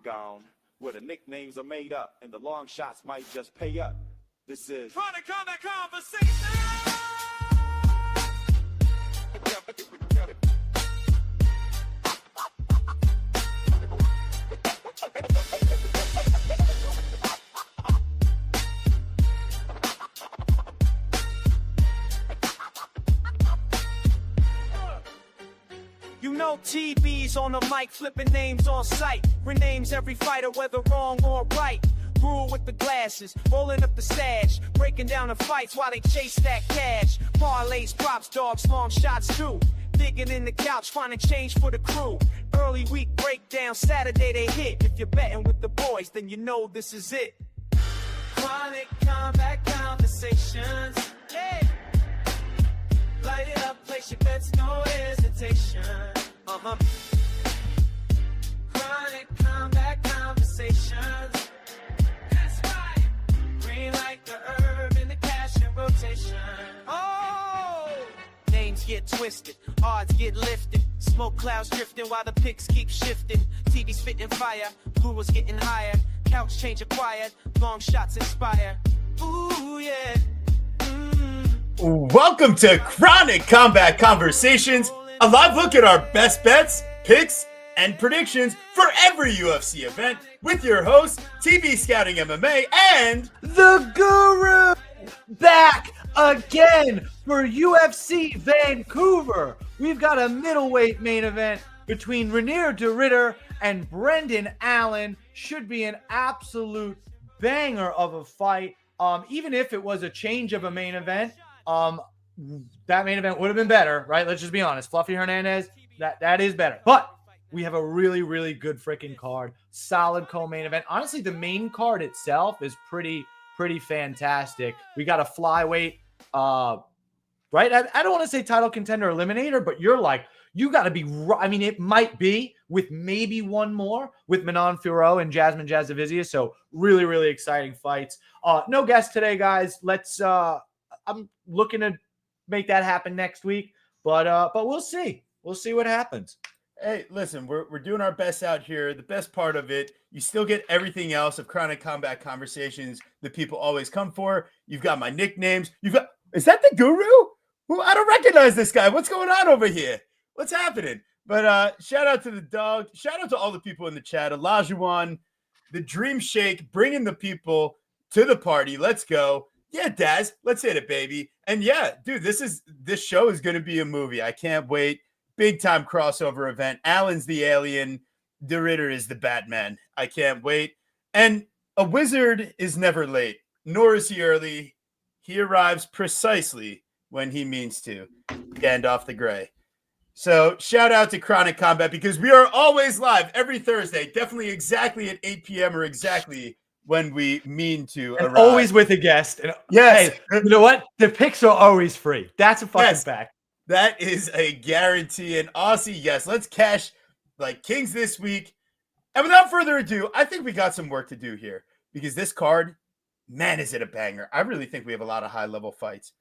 octagon, where the nicknames are made up and the long shots might just pay up. This is Chronic Combat Conversation. You know TV's on the mic, flipping names on sight. Renames every fighter, whether wrong or right. Rule with the glasses, rolling up the stash, breaking down the fights while they chase that cash. Parlays, props, dogs, long shots too. Digging in the couch, finding change for the crew. Early week breakdown, Saturday they hit. If you're betting with the boys, then you know this is it. Chronic Combat Conversations. Hey. Light it up, place your bets, no hesitation. Chronic Combat Conversations. That's right. Green like the herb in the cash in rotation. Oh! Names get twisted, odds get lifted. Smoke clouds drifting while the picks keep shifting. TV's spitting fire, gurus getting higher. Couch change acquired, long shots inspire. Ooh, yeah. Welcome to Chronic Combat Conversations, a live look at our best bets, picks, and predictions for every UFC event with your host, TV Scouting MMA, and the Guru back again for UFC Vancouver. We've got a middleweight main event between Reinier de Ridder and Brendan Allen. Should be an absolute banger of a fight. Even if it was a change of a main event, that main event would have been better, right? Let's just be honest. Fluffy Hernandez, that is better. But we have a really, really good freaking card. Solid co-main event. Honestly, the main card itself is pretty fantastic. We got a flyweight, right? I don't want to say title contender eliminator, but you're like, you got to be, I mean, it might be with maybe one more with Manon Fiorot and Jasmine Jasavizia. So really, really exciting fights. No guests today, guys. I'm looking to make that happen next week, but we'll see. We'll see what happens. hey, listen, we're doing our best out here. The best part of it, you still get everything else of Chronic Combat Conversations that people always come for. You've got my nicknames. Is that the Guru? Who? I don't recognize this guy. What's going on over here? What's happening? But shout out to the dog. Shout out to all the people in the chat. Olajuwon, the Dream Shake, bringing the people to the party. Let's go. Yeah, Daz, let's hit it, baby. And yeah, dude, this show is going to be a movie. I can't wait. Big time crossover event. Allen's the alien. De Ridder is the Batman. I can't wait. And a wizard is never late, nor is he early. He arrives precisely when he means to. Gandalf the Grey. So shout out to Chronic Combat because we are always live every Thursday, definitely exactly at 8 p.m. or exactly when we mean to and arrive. Always with a guest. And, yes. Hey, you know what? The picks are always free. That's a fucking fact. That is a guarantee. And Aussie, yes, let's cash like kings this week. And without further ado, I think we got some work to do here because this card, man, is it a banger. I really think we have a lot of high-level fights.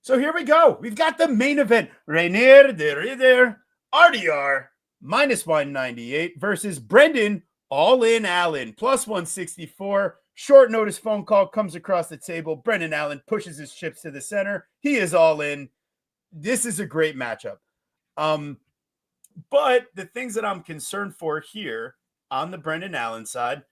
So here we go. We've got the main event. Reinier de Ridder, RDR, minus 198 versus Brendan All-In Allen, plus 164. Short notice phone call comes across the table. Brendan Allen pushes his chips to the center. He is all in. This is a great matchup. But the things that I'm concerned for here on the Brendan Allen side,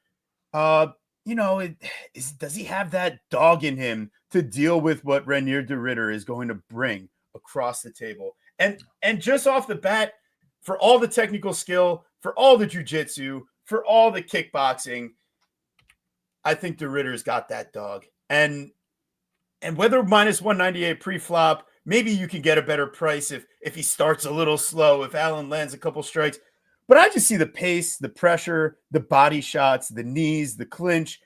does he have that dog in him to deal with what Reinier de Ridder is going to bring across the table? And just off the bat, for all the technical skill, for all the jiu-jitsu, for all the kickboxing, I think de Ridder's got that dog. And whether minus 198 pre-flop, maybe you can get a better price if he starts a little slow, if Allen lands a couple strikes. But I just see the pace, the pressure, the body shots, the knees, the clinch,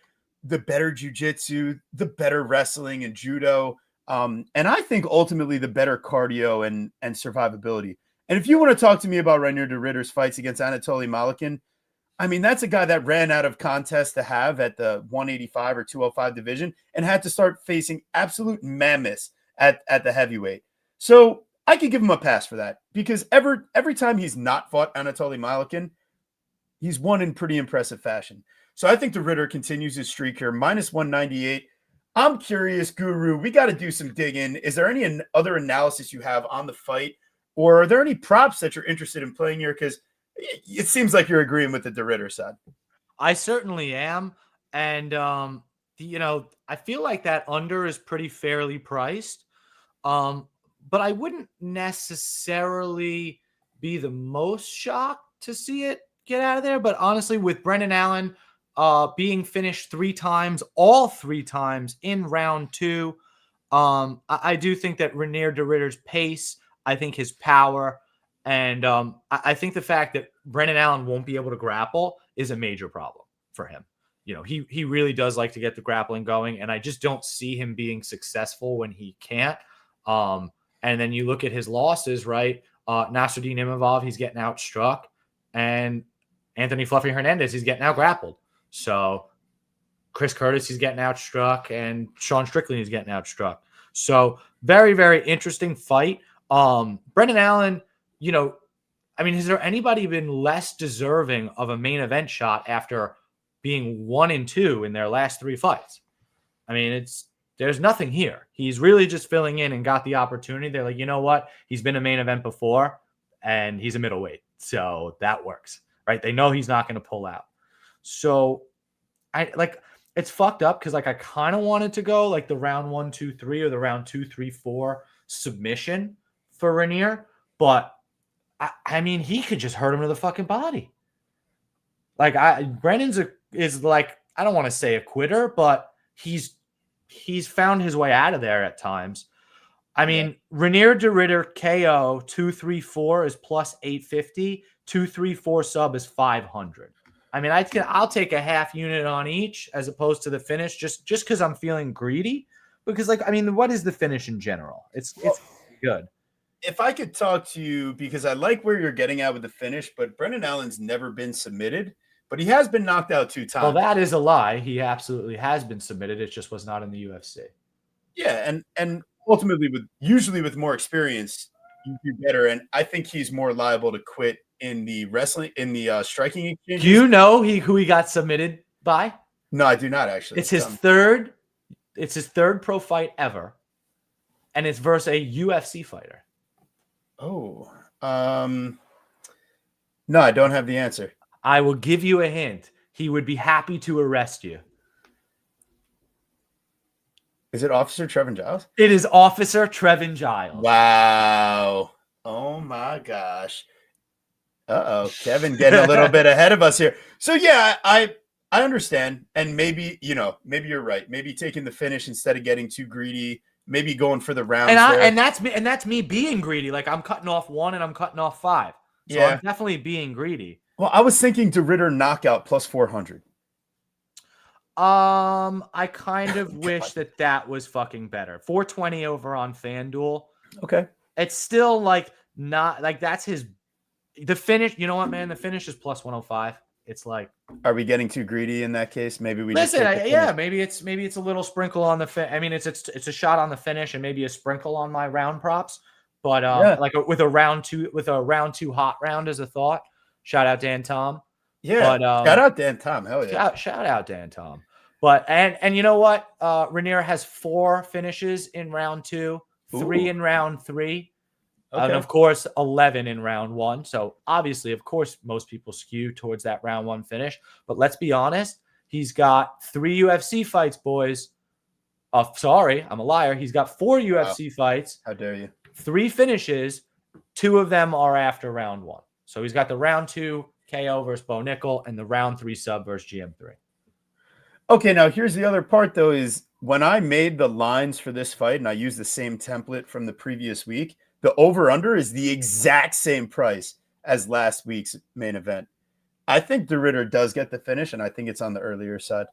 the better jiu-jitsu, the better wrestling and judo. And I think ultimately the better cardio and survivability. And if you want to talk to me about Reinier de Ridder's fights against Anatoly Malikin, I mean, that's a guy that ran out of contests to have at the 185 or 205 division and had to start facing absolute mammoths at the heavyweight. So I could give him a pass for that because every time he's not fought Anatoly Malikin, he's won in pretty impressive fashion. So I think the Ritter continues his streak here, minus 198. I'm curious, Guru, we got to do some digging. Is there any other analysis you have on the fight, or are there any props that you're interested in playing here? Because it seems like you're agreeing with the Ritter side. I certainly am. And, I feel like that under is pretty fairly priced. But I wouldn't necessarily be the most shocked to see it get out of there. But honestly, with Brendan Allen being finished 3 times, all 3 times in round 2, I do think that Reinier de Ridder's pace, I think his power, and I think the fact that Brendan Allen won't be able to grapple is a major problem for him. He really does like to get the grappling going, and I just don't see him being successful when he can't. And then you look at his losses, right? Nasruddin Imavov, he's getting outstruck, and Anthony Fluffy Hernandez, he's getting out-grappled. So Chris Curtis, he's getting outstruck, and Sean Strickland, he's getting outstruck. So very, very interesting fight. Brendan Allen, has there anybody been less deserving of a main event shot after being 1-2 in their last 3 fights? I mean, there's nothing here. He's really just filling in and got the opportunity. They're like, you know what? He's been a main event before, and he's a middleweight. So that works, right? They know he's not going to pull out. So it's fucked up because I kind of wanted to go like the round 1, 2, 3 or the round 2, 3, 4 submission for Reinier, but he could just hurt him to the fucking body. Brendan's is like, I don't want to say a quitter, but he's found his way out of there at times. Reinier de Ridder KO 234 is plus 850, 234 sub is 500. I'll take a half unit on each as opposed to the finish just because I'm feeling greedy. Because what is the finish in general? It's good. If I could talk to you, because I like where you're getting at with the finish, but Brendan Allen's never been submitted, but he has been knocked out 2 times. Well, that is a lie. He absolutely has been submitted. It just was not in the UFC. Yeah, and ultimately, usually with more experience, you do better. And I think he's more liable to quit in the striking exchange. Do you know who he got submitted by? No, I do not actually. It's his third pro fight ever, and it's versus a UFC fighter. Oh, no, I don't have the answer. I will give you a hint. He would be happy to arrest you. Is it Officer Trevin Giles? It is Officer Trevin Giles. Wow. Oh my gosh. Kevin getting a little bit ahead of us here. So yeah, I understand. And maybe you're right. Maybe taking the finish instead of getting too greedy, maybe going for the rounds. And that's me being greedy. Like I'm cutting off 1 and I'm cutting off 5. So yeah. I'm definitely being greedy. Well, I was thinking de Ridder knockout plus 400. I kind of wish that was fucking better. 420 over on FanDuel. Okay. It's still not that's the finish. You know what, man? The finish is plus 105. It's like, are we getting too greedy in that case? Maybe we maybe it's a little sprinkle on the it's a shot on the finish and maybe a sprinkle on my round props. But with a round 2 hot round as a thought. Shout out Dan Tom. Yeah, shout out Dan Tom. Hell yeah. Shout out Dan Tom. But and you know what? Reinier has 4 finishes in round 2, 3 in round 3, and of course 11 in round 1. So obviously, of course, most people skew towards that round 1 finish. But let's be honest, he's got 3 UFC fights, boys. Sorry, I'm a liar. He's got 4 UFC fights. How dare you? 3 finishes. 2 of them are after round 1. So he's got the round 2 KO versus Bo Nickel and the round 3 sub versus GM3. Okay, now here's the other part, though, is when I made the lines for this fight and I used the same template from the previous week, the over-under is the exact same price as last week's main event. I think de Ridder does get the finish, and I think it's on the earlier side.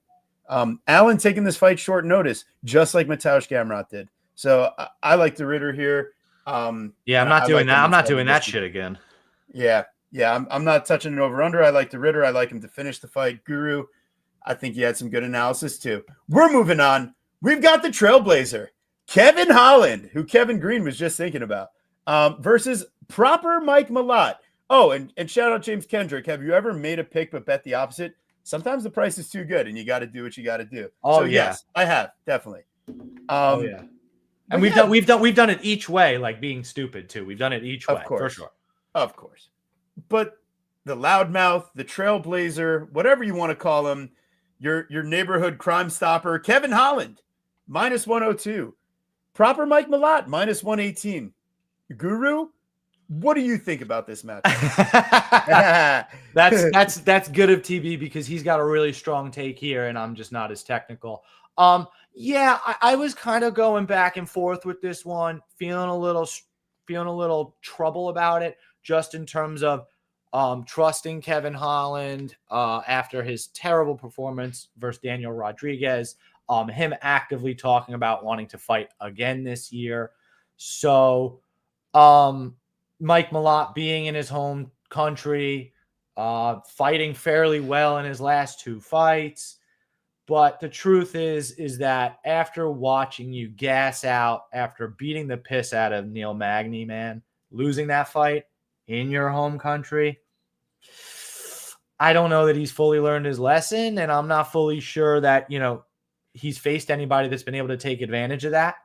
Allen taking this fight short notice, just like Mateusz Gamrot did. So I like de Ridder here. I'm not doing that. I'm not doing that shit again. Yeah, I'm not touching an over-under. I like de Ridder. I like him to finish the fight. Guru, I think he had some good analysis too. We're moving on. We've got the Trailblazer, Kevin Holland, who Kevin Green was just thinking about, versus proper Mike Malott. Oh, and shout out James Kendrick. Have you ever made a pick but bet the opposite? Sometimes the price is too good and you got to do what you got to do. Oh, So yeah. yes, I have, definitely. Oh yeah. And but yeah, we've done it each way, like being stupid too. We've done it each way, of course, for sure. Of course. But the loudmouth, the trailblazer, whatever you want to call him, your neighborhood crime stopper, Kevin Holland, -102. Proper Mike Malott, -118. Guru, what do you think about this match? That's good of TB because he's got a really strong take here, and I'm just not as technical. Yeah, I was kind of going back and forth with this one, feeling a little trouble about it, just in terms of trusting Kevin Holland after his terrible performance versus Daniel Rodriguez, him actively talking about wanting to fight again this year. So Mike Malott being in his home country, fighting fairly well in his last 2 fights. But the truth is that after watching you gas out, after beating the piss out of Neil Magny, man, losing that fight in your home country, I don't know that he's fully learned his lesson, and I'm not fully sure that, he's faced anybody that's been able to take advantage of that.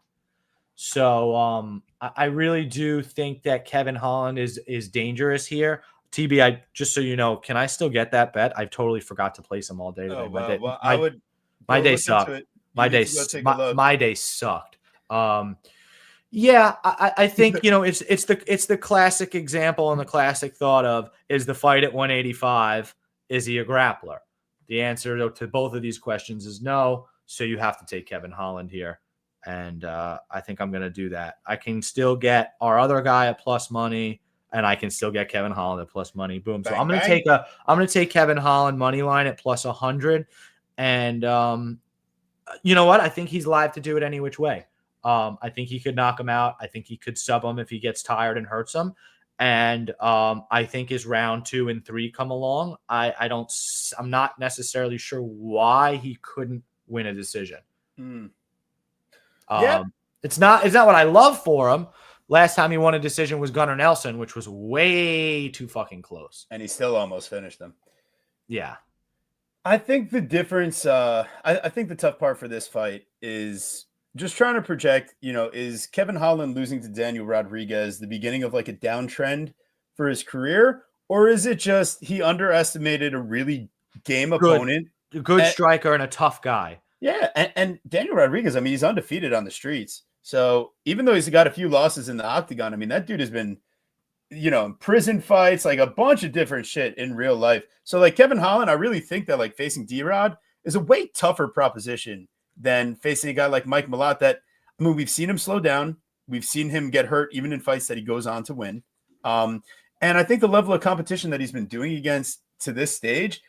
So I really do think that Kevin Holland is dangerous here. TB, just so you know, can I still get that bet? I totally forgot to place him all day today. Oh, well, I would. My day sucked. My day sucked. Yeah, I think it's the classic example and the classic thought of, is the fight at 185, is he a grappler? The answer to both of these questions is no. So you have to take Kevin Holland here, and I think I'm going to do that. I can still get our other guy at plus money, and I can still get Kevin Holland at plus money. Boom. So I'm going to take Kevin Holland money line at plus 100. And you know what? I think he's live to do it any which way. I think he could knock him out. I think he could sub him if he gets tired and hurts him. And I think as round 2 and 3 come along, I'm not necessarily sure why he couldn't win a decision. Yeah. It's not what I love for him. Last time he won a decision was Gunnar Nelson, which was way too fucking close. And he still almost finished him. Yeah. I think the difference, I think the tough part for this fight is just trying to project, is Kevin Holland losing to Daniel Rodriguez the beginning of like a downtrend for his career? Or is it just he underestimated a really game opponent? A good striker and a tough guy. Yeah, and Daniel Rodriguez, I mean, he's undefeated on the streets. So even though he's got a few losses in the octagon, I mean, that dude has been, in prison fights, like a bunch of different shit in real life. So like Kevin Holland, I really think that like facing D-Rod is a way tougher proposition than facing a guy like Mike Malott that, I mean, we've seen him slow down. We've seen him get hurt even in fights that he goes on to win. And I think the level of competition that he's been doing against to this stage,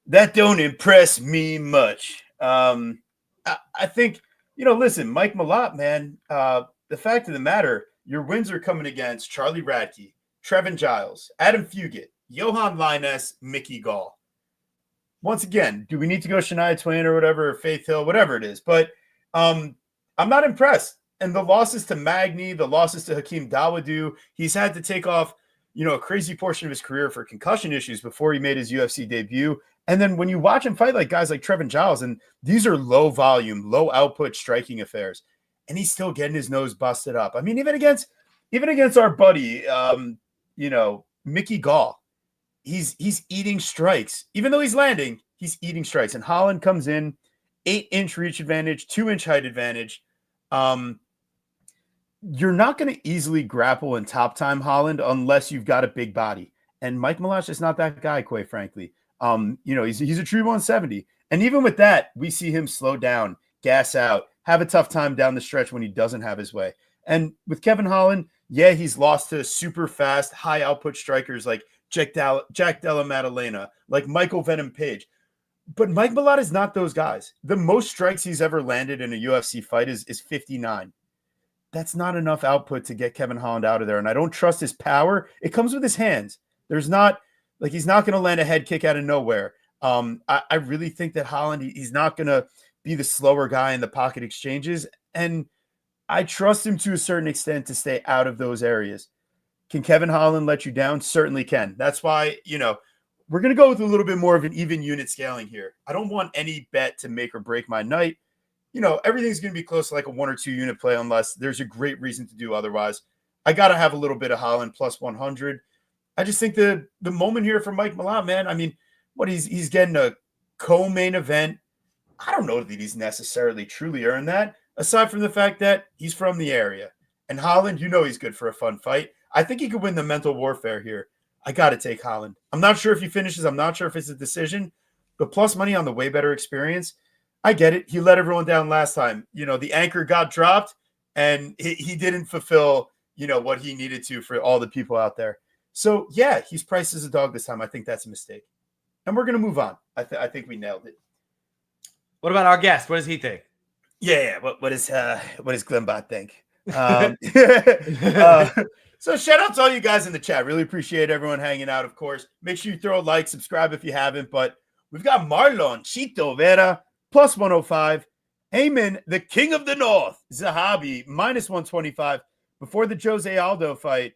that don't impress me much. I think, listen, Mike Malott, man, the fact of the matter, your wins are coming against Charlie Radke, Trevin Giles, Adam Fugit, Johan Lines, Mickey Gall. Once again, do we need to go Shania Twain or whatever, or Faith Hill, whatever it is? But I'm not impressed. And the losses to Magny, the losses to Hakeem Dawodu, he's had to take off, a crazy portion of his career for concussion issues before he made his UFC debut. And then when you watch him fight like guys like Trevin Giles, and these are low volume, low output striking affairs, and he's still getting his nose busted up. I mean, even against our buddy, Mickey Gall, he's eating strikes. Even though he's landing, he's eating strikes. And Holland comes in, 8-inch reach advantage, 2-inch height advantage. You're not going to easily grapple in top time Holland unless you've got a big body. And Mike Malott is not that guy, quite frankly. He's a true 170. And even with that, we see him slow down, gas out, have a tough time down the stretch when he doesn't have his way. And with Kevin Holland, yeah, he's lost to super fast, high output strikers like Jack Della Maddalena, like Michael Venom Page. But Mike Malott is not those guys. The most strikes he's ever landed in a UFC fight is 59. That's not enough output to get Kevin Holland out of there. And I don't trust his power. It comes with his hands. He's not going to land a head kick out of nowhere. I really think that Holland, he's not going to be the slower guy in the pocket exchanges. And I trust him to a certain extent to stay out of those areas. Can Kevin Holland let you down? Certainly can. That's why, we're going to go with a little bit more of an even unit scaling here. I don't want any bet to make or break my night. Everything's going to be close to like a 1 or 2 unit play unless there's a great reason to do otherwise. I got to have a little bit of Holland plus 100. I just think the moment here for Mike Malott, man, I mean, he's getting a co-main event. I don't know that he's necessarily truly earned that, aside from the fact that he's from the area. And Holland, he's good for a fun fight. I think he could win the mental warfare here. I got to take Holland. I'm not sure if he finishes. I'm not sure if it's a decision, but plus money on the way better experience. I get it. He let everyone down last time. The anchor got dropped and he didn't fulfill, what he needed to for all the people out there. So yeah, he's priced as a dog this time. I think that's a mistake. And we're going to move on. I think we nailed it. What about our guest? What does he think? Yeah. What does Glenbot think? So shout out to all you guys in the chat. Really appreciate everyone hanging out, of course. Make sure you throw a like, subscribe if you haven't. But we've got Marlon Chito Vera, plus 105. Heyman, the king of the north, Zahabi, minus 125. Before the Jose Aldo fight,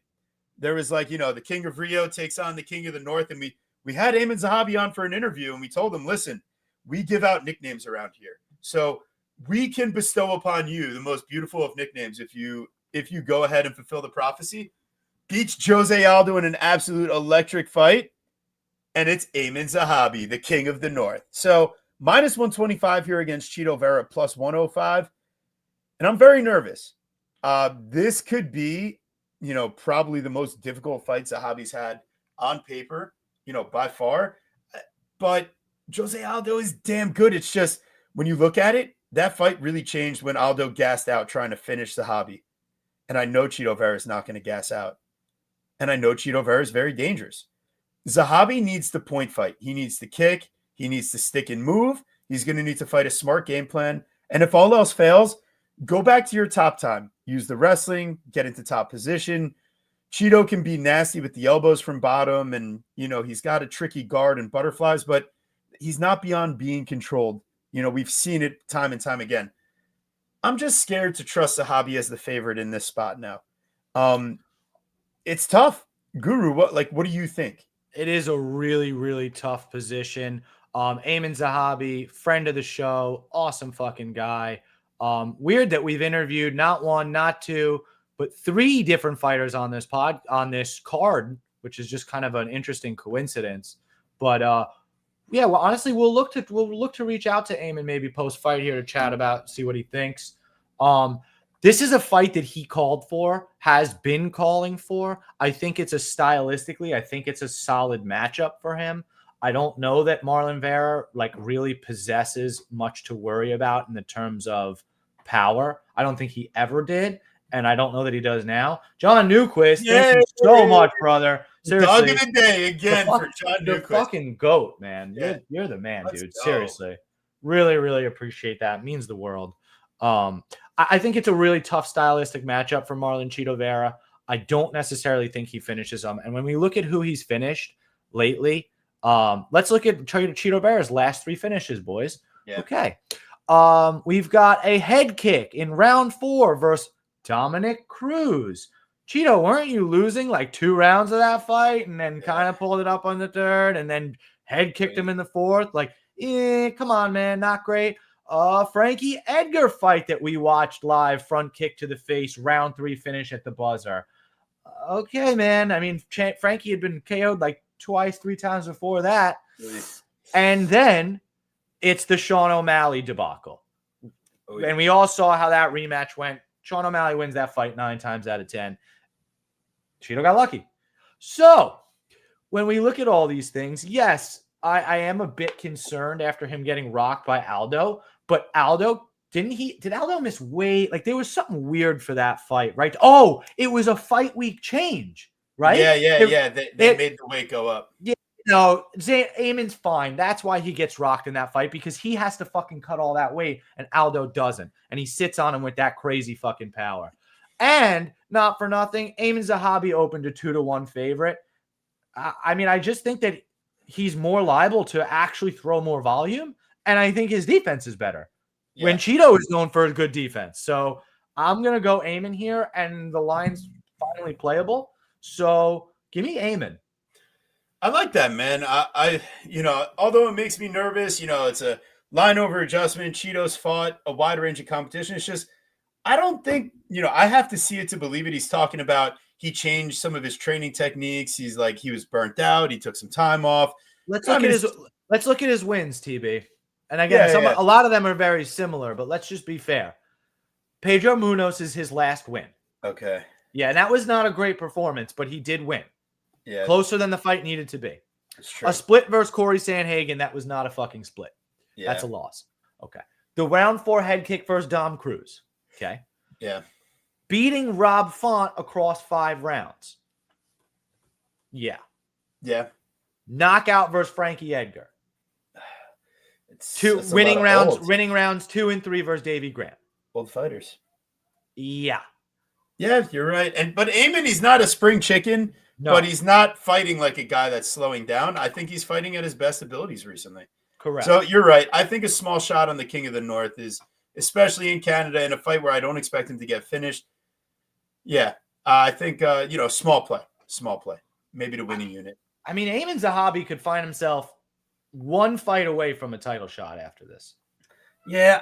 there was the king of Rio takes on the king of the north. And we had Heyman Zahabi on for an interview, and we told him, listen, we give out nicknames around here. So we can bestow upon you the most beautiful of nicknames if you go ahead and fulfill the prophecy. Beats Jose Aldo in an absolute electric fight, and it's Heyman Zahabi, the king of the north. So minus 125 here against Chito Vera, plus 105. And I'm very nervous. This could be, probably the most difficult fight Zahabi's had on paper, by far. But Jose Aldo is damn good. It's just when you look at it, that fight really changed when Aldo gassed out trying to finish Zahabi. And I know Chito Vera is not going to gas out. And I know Chito Vera is very dangerous. Zahabi needs the point fight. He needs to kick. He needs to stick and move. He's going to need to fight a smart game plan. And if all else fails, go back to your top time. Use the wrestling, get into top position. Chito can be nasty with the elbows from bottom. And, he's got a tricky guard and butterflies, but he's not beyond being controlled. We've seen it time and time again. I'm just scared to trust Zahabi as the favorite in this spot now. It's tough. Guru, what do you think? It is a really, really tough position. Heyman Zahabi, friend of the show, awesome fucking guy. Weird that we've interviewed not one, not two, but 3 different fighters on this card, which is just kind of an interesting coincidence. But yeah, well, honestly, we'll look to reach out to Heyman maybe post fight here to chat about, see what he thinks. This is a fight that he called for, has been calling for. I think it's stylistically, I think it's a solid matchup for him. I don't know that Marlon Vera really possesses much to worry about in the terms of power. I don't think he ever did, and I don't know that he does now. John Newquist, thank you so much, brother. Seriously, dog of the day again for John Newquist. The fucking GOAT, man. Yeah. You're the man, dude. Go. Seriously. Really, really appreciate that. It means the world. I think it's a really tough stylistic matchup for Marlon Chito Vera. I don't necessarily think he finishes them. And when we look at who he's finished lately, let's look at Chito Vera's last 3 finishes, boys. Yeah. Okay. We've got a head kick in round 4 versus Dominic Cruz. Chito, weren't you losing 2 rounds of that fight and then kind of pulled it up on the 3rd and then head kicked him in the 4th? Come on, man. Not great. Frankie Edgar fight that we watched live, front kick to the face, round 3 finish at the buzzer. Okay, man. I mean, Frankie had been KO'd 2 3 times before that. And then it's the Sean O'Malley debacle. Oh, yeah. And we all saw how that rematch went. Sean O'Malley wins that fight 9 times out of 10. Chito got lucky. So when we look at all these things, yes, I am a bit concerned after him getting rocked by Aldo. But Aldo, did Aldo miss weight? There was something weird for that fight, right? Oh, it was a fight week change, right? Yeah. They made the weight go up. Yeah, no, Heyman's fine. That's why he gets rocked in that fight, because he has to fucking cut all that weight and Aldo doesn't. And he sits on him with that crazy fucking power. And not for nothing, Heyman Zahabi opened a 2-1 favorite. I mean, I just think that he's more liable to actually throw more volume. And I think his defense is better when Chito is known for a good defense. So I'm going to go Heyman here, and the line's finally playable. So give me Eamon. I like that, man. Although it makes me nervous, it's a line over adjustment. Cheetos fought a wide range of competition. It's just, I don't think, I have to see it to believe it. He's talking about he changed some of his training techniques. He's like, he was burnt out. He took some time off. Let's look at his wins, TB. And again, a lot of them are very similar, but let's just be fair. Pedro Munoz is his last win. Okay. Yeah, and that was not a great performance, but he did win. Yeah. Closer than the fight needed to be. That's true. A split versus Corey Sanhagen, that was not a fucking split. Yeah. That's a loss. Okay. The round 4 head kick versus Dom Cruz. Okay. Yeah. Beating Rob Font across 5 rounds. Yeah. Yeah. Knockout versus Frankie Edgar. It's winning rounds 2 and 3 versus Davey Graham. Old fighters. Yeah. Yeah, you're right. But Eamon, he's not a spring chicken, but he's not fighting like a guy that's slowing down. I think he's fighting at his best abilities recently. Correct. So you're right. I think a small shot on the King of the North is, especially in Canada, in a fight where I don't expect him to get finished. Yeah, I think, small play, maybe to win a unit. I mean, Eamon Zahabi could find himself one fight away from a title shot after this. Yeah,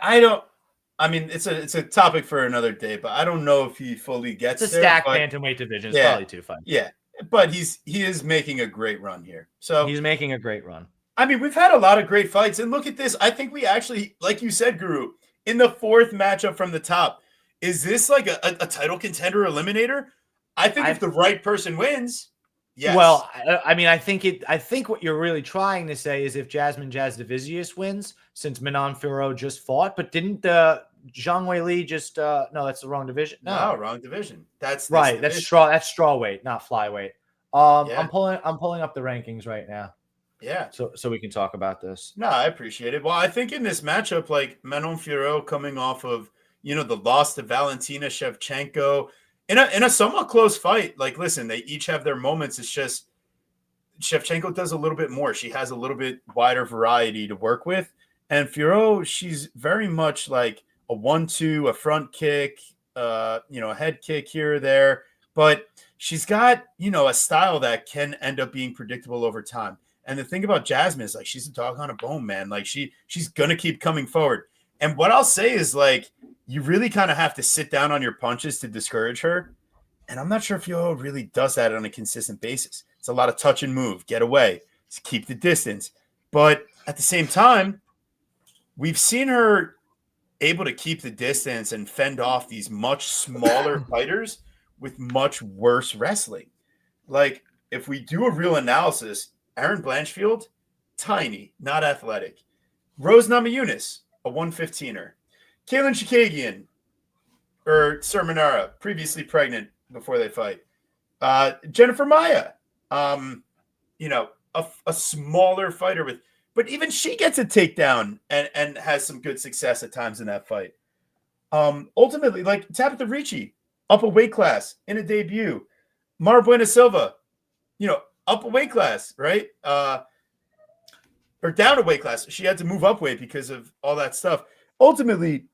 it's a topic for another day, but I don't know if he fully gets it's a stacked bantamweight division. It's probably 2 fights. Yeah, but he is making a great run here. So he's making a great run. I mean, we've had a lot of great fights, and look at this. I think we actually, like you said, Guru, in the 4th matchup from the top, is this like a title contender eliminator? I think if the right person wins, yes. Well, I mean, I think what you're really trying to say is if Jasmine Jasudavicius wins, since Manon Fiorot just fought, but didn't Zhang Weili just no, that's the wrong division. No, wrong division. That's right. Division. That's strawweight, not flyweight. I'm pulling up the rankings right now. Yeah. So we can talk about this. No, I appreciate it. Well, I think in this matchup, like Manon Fiorot coming off of, the loss to Valentina Shevchenko in a somewhat close fight. Like, listen, they each have their moments. It's just Shevchenko does a little bit more. She has a little bit wider variety to work with. And Fiorot, she's very much like a 1-2, a front kick, a head kick here or there. But she's got, a style that can end up being predictable over time. And the thing about Jasmine is, like, she's a dog on a bone, man. Like, she's going to keep coming forward. And what I'll say is, like, you really kind of have to sit down on your punches to discourage her. And I'm not sure if Fiorot really does that on a consistent basis. It's a lot of touch and move, get away, just keep the distance. But at the same time, we've seen her able to keep the distance and fend off these much smaller fighters with much worse wrestling. Like, if we do a real analysis, Aaron Blanchfield, tiny, not athletic. Rose Namajunas, a 115er. Kaylin Chikagian, or Sermonara, previously pregnant before they fight. Jennifer Maya, a smaller fighter but even she gets a takedown and has some good success at times in that fight. Ultimately, like Tabitha Ricci, up a weight class in a debut. Mara Buena Silva, up a weight class, right? Or down a weight class. She had to move up weight because of all that stuff. Ultimately,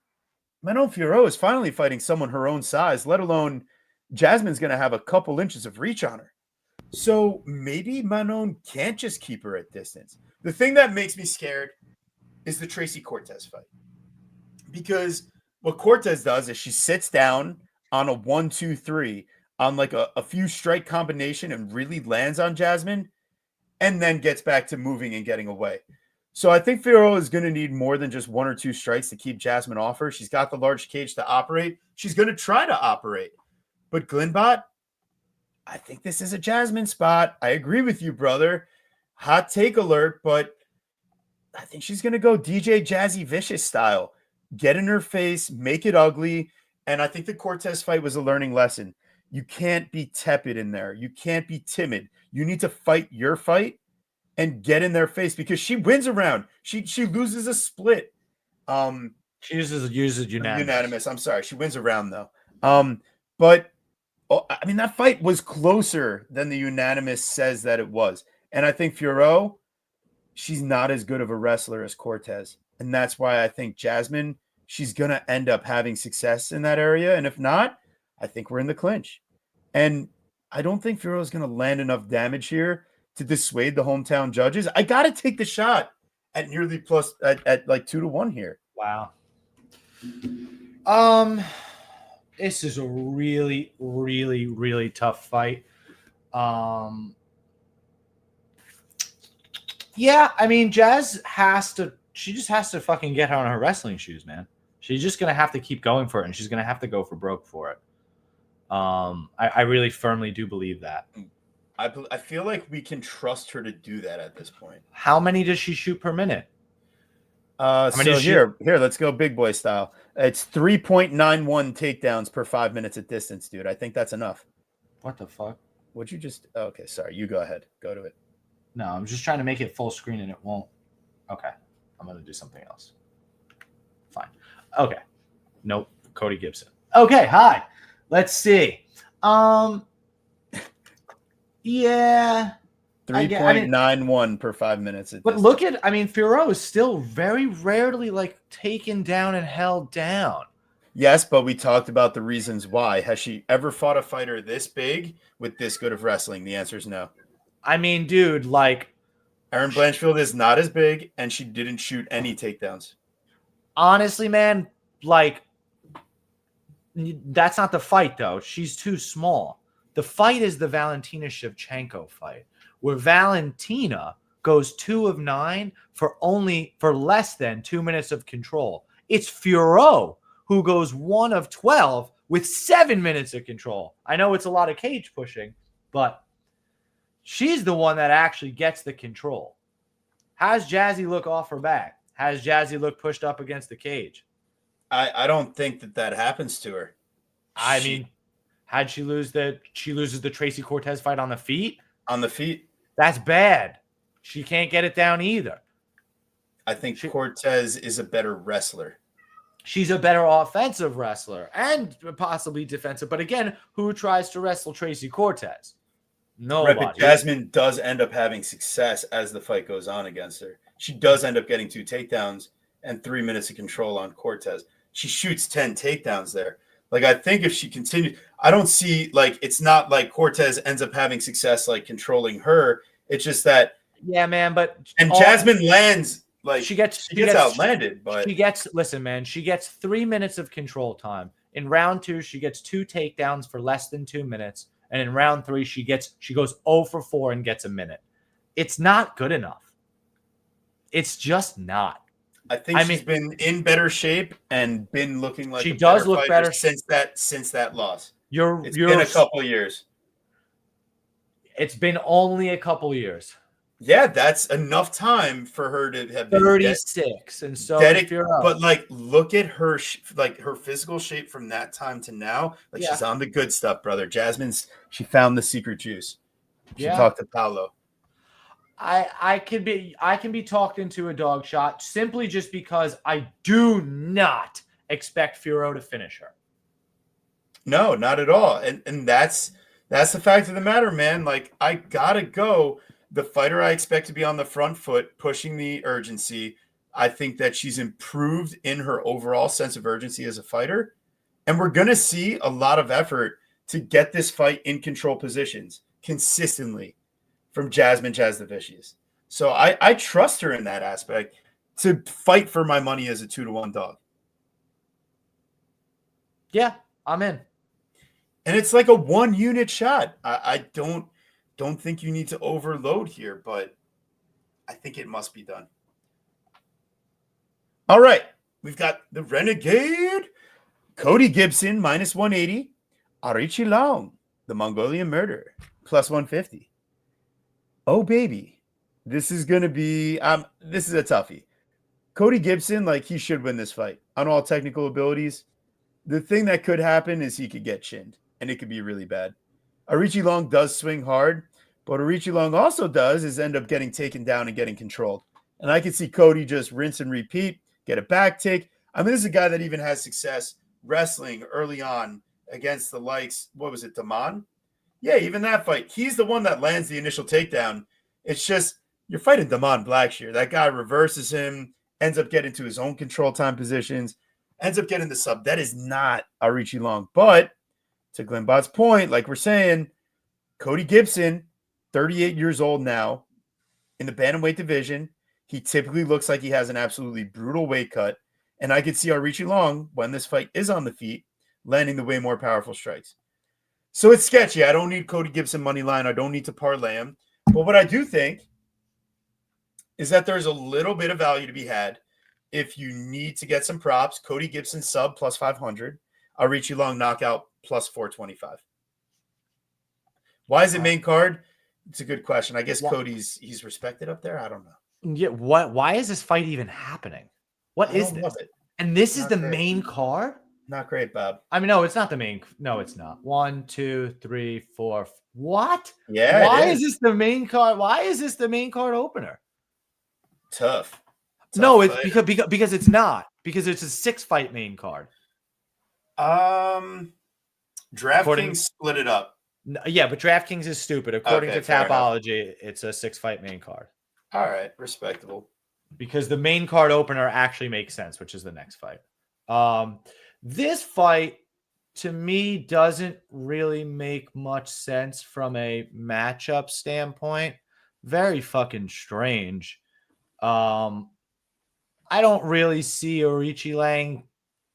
Manon Fiorot is finally fighting someone her own size, let alone Jasmine's going to have a couple inches of reach on her. So maybe Manon can't just keep her at distance. The thing that makes me scared is the Tracy Cortez fight. Because what Cortez does is she sits down on a 1-2-3 on like a few strike combination and really lands on Jasmine and then gets back to moving and getting away. So I think Fiorot is going to need more than just 1 or 2 strikes to keep Jasmine off her. She's got the large cage to operate. She's going to try to operate. But Glenbot, I think this is a Jasmine spot. I agree with you, brother. Hot take alert, but I think she's going to go DJ Jazzy Vicious style. Get in her face, make it ugly. And I think the Cortez fight was a learning lesson. You can't be tepid in there. You can't be timid. You need to fight your fight and get in their face because she wins a round. She loses a split. She uses unanimous. I'm sorry. She wins a round though. But I mean, that fight was closer than the unanimous says that it was. And I think Fiorot, she's not as good of a wrestler as Cortez. And that's why I think Jasmine, she's going to end up having success in that area. And if not, I think we're in the clinch. And I don't think Furo is going to land enough damage here to dissuade the hometown judges. I got to take the shot at nearly plus at like 2-1 here. Wow. This is a really, really, really tough fight. Yeah, I mean, Jazz she just has to fucking get on her wrestling shoes, man. She's just going to have to keep going for it, and she's going to have to go for broke for it. I really firmly do believe that. I feel like we can trust her to do that at this point. How many does she shoot per minute? So here, let's go big boy style. It's 3.91 takedowns per 5 minutes at distance, dude. I think that's enough. What the fuck? Would you just? Okay, sorry. You go ahead. Go to it. No, I'm just trying to make it full screen and it won't. Okay, I'm gonna do something else. Fine. Okay. Nope. Cody Gibson. Okay. Hi. Let's see. Yeah. 3.91 per 5 minutes. But look at, Furo is still very rarely like taken down and held down. Yes, but we talked about the reasons why. Has she ever fought a fighter this big with this good of wrestling? The answer is no. I mean, dude, like Erin Blanchfield is not as big, and she didn't shoot any takedowns. Honestly, man, like that's not the fight, though. She's too small. The fight is the Valentina Shevchenko fight, where Valentina goes 2 of 9 for less than 2 minutes of control. It's Furo who goes 1 of 12 with 7 minutes of control. I know it's a lot of cage pushing, but she's the one that actually gets the control. How's Jazzy look off her back? Has Jazzy look pushed up against the cage? I don't think that happens to her. I mean, had she loses the Tracy Cortez fight on the feet? On the feet? That's bad. She can't get it down either. I think Cortez is a better wrestler. She's a better offensive wrestler and possibly defensive. But again, who tries to wrestle Tracy Cortez? Nobody. Right, but Jasmine does end up having success as the fight goes on against her. She does end up getting 2 takedowns and 3 minutes of control on Cortez. She shoots 10 takedowns there. Like, I think if she continues, I don't see, like, it's not like Cortez ends up having success, like, controlling her. It's just that. Yeah, man, but. And Jasmine lands, like, she gets outlanded. But listen, man, she gets 3 minutes of control time. In round 2, she gets 2 takedowns for less than 2 minutes. And in round 3, she goes 0 for 4 and gets a minute. It's not good enough. It's just not. I think she's been in better shape and been looking like she does look better since that loss. It's been a couple years. It's been only a couple years. Yeah, that's enough time for her to have been 36, and so but like, look at her, like her physical shape from that time to now. Like, she's on the good stuff, brother. She found the secret juice. She talked to Paolo. I can be talked into a dog shot simply just because I do not expect Furo to finish her. No, not at all. And that's the fact of the matter, man. Like, I gotta go. The fighter I expect to be on the front foot, pushing the urgency. I think that she's improved in her overall sense of urgency as a fighter. And we're going to see a lot of effort to get this fight in control positions consistently from Jasmine Jasdavicius. So I trust her in that aspect to fight for my money as a 2-1 dog. Yeah, I'm in. And it's like a 1-unit shot. I don't think you need to overload here, but I think it must be done. All right. We've got the Renegade, Cody Gibson, minus 180. Arichi Long, the Mongolian Murderer, plus 150. Oh, baby. This is going to be this is a toughie. Cody Gibson, like, he should win this fight on all technical abilities. The thing that could happen is he could get chinned, and it could be really bad. Arichi Long does swing hard, but Arichi Long also is end up getting taken down and getting controlled. And I can see Cody just rinse and repeat, get a back take. I mean, this is a guy that even has success wrestling early on against the likes, what was it, Damon? Yeah, even that fight. He's the one that lands the initial takedown. It's just, you're fighting Damon Blackshear. That guy reverses him, ends up getting to his own control time positions, ends up getting the sub. That is not Arichi Long. But to Glenn Bott's point, like we're saying, Cody Gibson, 38 years old now, in the bantamweight division. He typically looks like he has an absolutely brutal weight cut. And I could see Richie Long, when this fight is on the feet, landing the way more powerful strikes. So it's sketchy. I don't need Cody Gibson money line. I don't need to parlay him. But what I do think is that there's a little bit of value to be had if you need to get some props. Cody Gibson sub plus 500. Richie Long knockout plus 425. Why is it main card? It's a good question. I guess he's respected up there. I don't know. Yeah, why is this fight even happening? What is this? And this is the main card? Not great, Bob. I mean, no, it's not the main. No, it's not. 1, 2, 3, 4. What? Yeah. Why is this the main card? Why is this the main card opener? Tough. No, it's because it's not. Because it's a 6-fight main card. DraftKings split it up. Yeah, but DraftKings is stupid. According to Tapology, it's a 6-fight main card. All right, respectable. Because the main card opener actually makes sense, which is the next fight. This fight, to me, doesn't really make much sense from a matchup standpoint. Very fucking strange. I don't really see Orichi Lang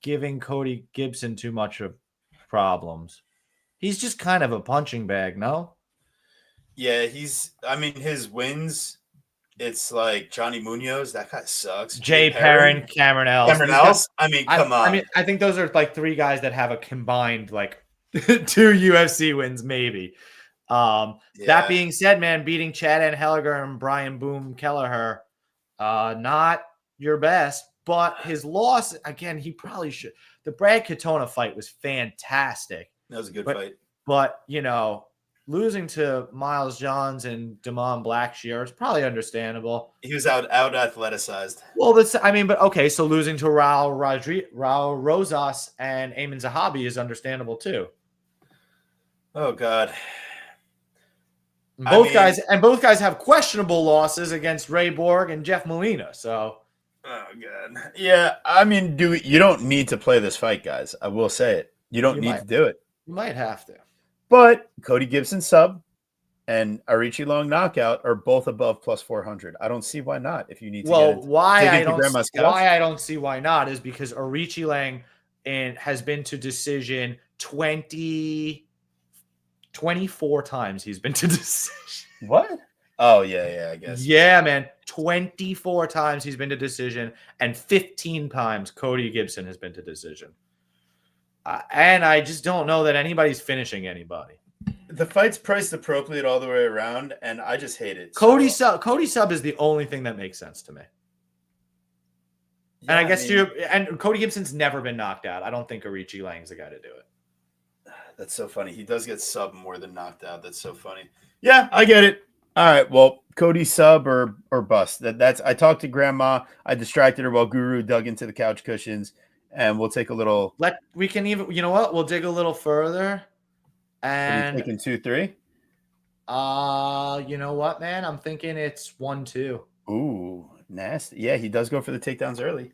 giving Cody Gibson too much of problems. He's just kind of a punching bag, no? Yeah, his wins, it's like Johnny Munoz. That guy sucks. Jay Perrin, Cameron Els. I mean, come on. I mean, I think those are like 3 guys that have a combined like 2 UFC wins, maybe. That being said, man, beating Chad Anheliger and Brian Boom Kelleher, not your best, but his loss, again, he probably should. The Brad Katona fight was fantastic. That was a good fight. But, losing to Miles Johns and Damon Blackshear is probably understandable. He was out athleticized. Well, so losing to Raul Rosas and Eamon Zahabi is understandable too. Oh God. Both guys have questionable losses against Ray Borg and Jeff Molina. So, oh God, yeah. I mean, you don't need to play this fight, guys. I will say it. You don't need to do it. You might have to. But Cody Gibson sub and Richie Long knockout are both above plus 400. I don't see why not. If you need to, why I don't see why not is because Richie Lang has been to decision 24 times. He's been to decision. What? Oh yeah, I guess. Yeah, man, 24 times he's been to decision, and 15 times Cody Gibson has been to decision. And I just don't know that anybody's finishing anybody. The fight's priced appropriate all the way around, and I just hate it. Cody sub is the only thing that makes sense to me. Yeah, and I guess and Cody Gibson's never been knocked out. I don't think Richie Lang's the guy to do it. That's so funny. He does get sub more than knocked out. That's so funny. Yeah, I get it. All right. Well, Cody sub or bust. That's. I talked to Grandma. I distracted her while Guru dug into the couch cushions. And we'll take a little. We can even. You know what? We'll dig a little further. And taking 2-3. You know what, man? I'm thinking it's 1-2. Ooh, nasty. Yeah, he does go for the takedowns early.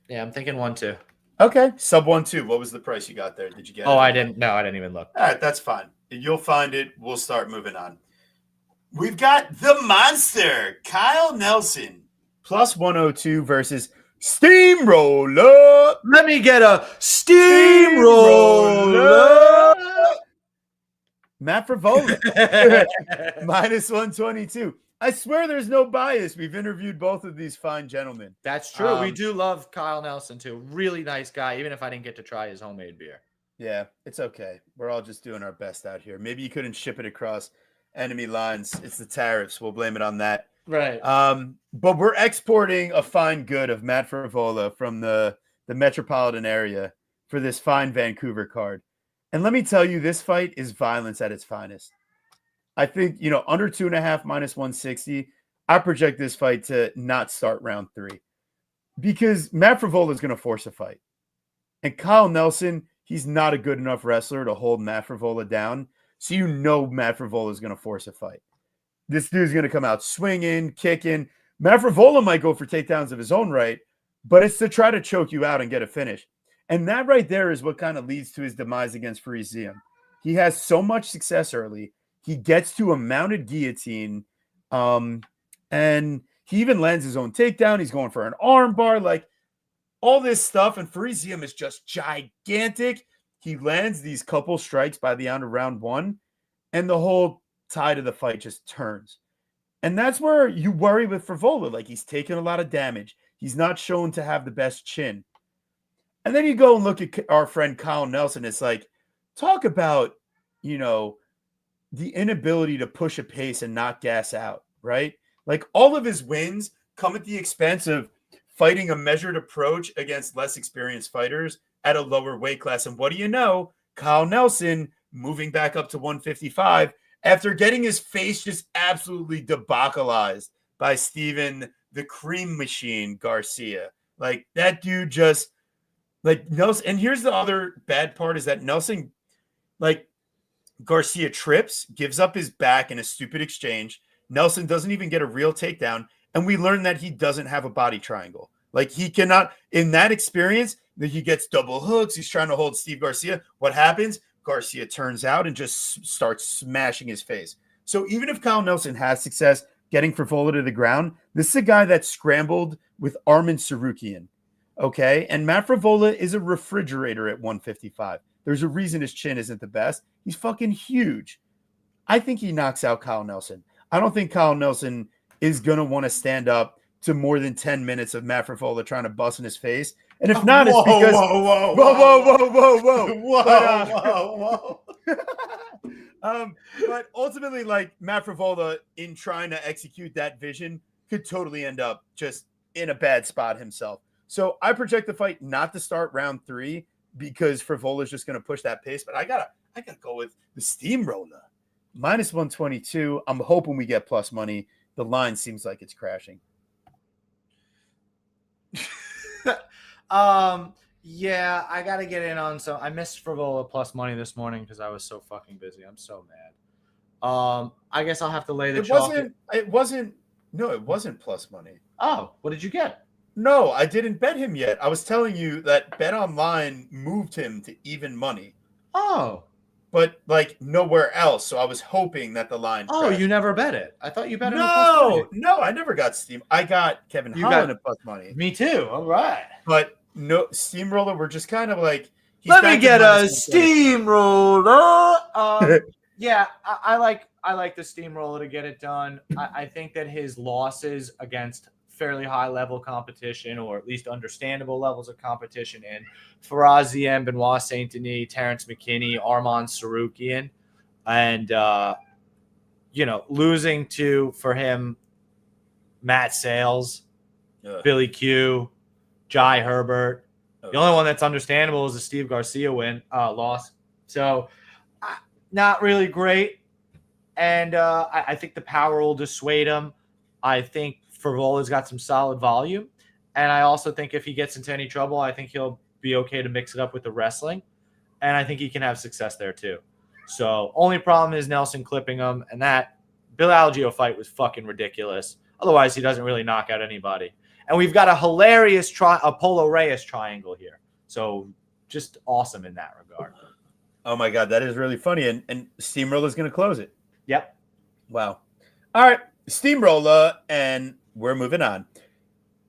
Yeah, I'm thinking 1-2. Okay, sub 1-2. What was the price you got there? Did you get it? I didn't. No, I didn't even look. All right, that's fine. You'll find it. We'll start moving on. We've got the monster, Kyle Nelson, plus 102 versus Steamroller. Let me get a steamroller. Matt Frivola, minus 122. I swear there's no bias. We've interviewed both of these fine gentlemen. That's true. We do love Kyle Nelson, too. Really nice guy, even if I didn't get to try his homemade beer. Yeah, it's okay. We're all just doing our best out here. Maybe you couldn't ship it across enemy lines. It's the tariffs. We'll blame it on that. Right. But we're exporting a fine good of Matt Frivola from the metropolitan area for this fine Vancouver card. And let me tell you, this fight is violence at its finest. I think, under 2.5 minus 160, I project this fight to not start round 3 because Matt Frivola is going to force a fight. And Kyle Nelson, he's not a good enough wrestler to hold Matt Frivola down. So Matt Frivola is going to force a fight. This dude's going to come out swinging, kicking. Matt Frivola might go for takedowns of his own right, but it's to try to choke you out and get a finish. And that right there is what kind of leads to his demise against Fareed Ziam. He has so much success early. He gets to a mounted guillotine, and he even lands his own takedown. He's going for an arm bar, like all this stuff. And Farisium is just gigantic. He lands these couple strikes by the end of round 1, and the whole tide of the fight just turns. And that's where you worry with Frevola. Like, he's taking a lot of damage. He's not shown to have the best chin. And then you go and look at our friend Kyle Nelson. It's like, talk about, the inability to push a pace and not gas out, right? Like, all of his wins come at the expense of fighting a measured approach against less experienced fighters at a lower weight class. And what do you know? Kyle Nelson moving back up to 155 after getting his face just absolutely debacleized by Steven the Cream Machine Garcia. Like, that dude just, like, Nelson. And here's the other bad part is that Nelson, like, Garcia trips, gives up his back in a stupid exchange. Nelson doesn't even get a real takedown. And we learn that he doesn't have a body triangle. Like, he cannot, in that experience, that he gets double hooks. He's trying to hold Steve Garcia. What happens? Garcia turns out and just starts smashing his face. So even if Kyle Nelson has success getting Frevola to the ground, this is a guy that scrambled with Armin Sarukian. Okay? And Matt Frevola is a refrigerator at 155. There's a reason his chin isn't the best. He's fucking huge. I think he knocks out Kyle Nelson. I don't think Kyle Nelson is going to want to stand up to more than 10 minutes of Matt Frevola trying to bust in his face. And if not, it's because... Whoa. But ultimately, like, Matt Frevola, in trying to execute that vision, could totally end up just in a bad spot himself. So I project the fight not to start round 3 because Frevola is just going to push that pace. But I gotta go with the steamroller. Minus 122. I'm hoping we get plus money. The line seems like it's crashing. Yeah, I gotta get in on some. I missed Frevola plus money this morning because I was so fucking busy. I'm so mad. I guess I'll have to lay the chalk. It wasn't plus money. Oh, what did you get? No, I didn't bet him yet. I was telling you that Bet Online moved him to even money. Oh. But, like, nowhere else. So I was hoping that the line crashed. You never bet it. I thought you bet it. No, I never got Steam. I got Kevin Holland at plus money. Me too. All right. But no, Steamroller, we're just kind of like... Let me get a steamroller. Yeah, I like the steamroller to get it done. I think that his losses against fairly high level competition, or at least understandable levels of competition, in Faraz Ziem, Benoit Saint Denis, Terrence McKinney, Arman Sarukian, and losing to, for him, Matt Sales, Billy Q, Jai Herbert. The only one that's understandable is the Steve Garcia loss. So not really great. And I think the power will dissuade him. I think Frevola's got some solid volume. And I also think if he gets into any trouble, I think he'll be okay to mix it up with the wrestling. And I think he can have success there too. So only problem is Nelson clipping him. And that Bill Algeo fight was fucking ridiculous. Otherwise, he doesn't really knock out anybody. And we've got a hilarious Apollo Reyes triangle here. So just awesome in that regard. Oh, my God. That is really funny. And Steamroller's going to close it. Yep. Wow. All right. Steamroller, and we're moving on.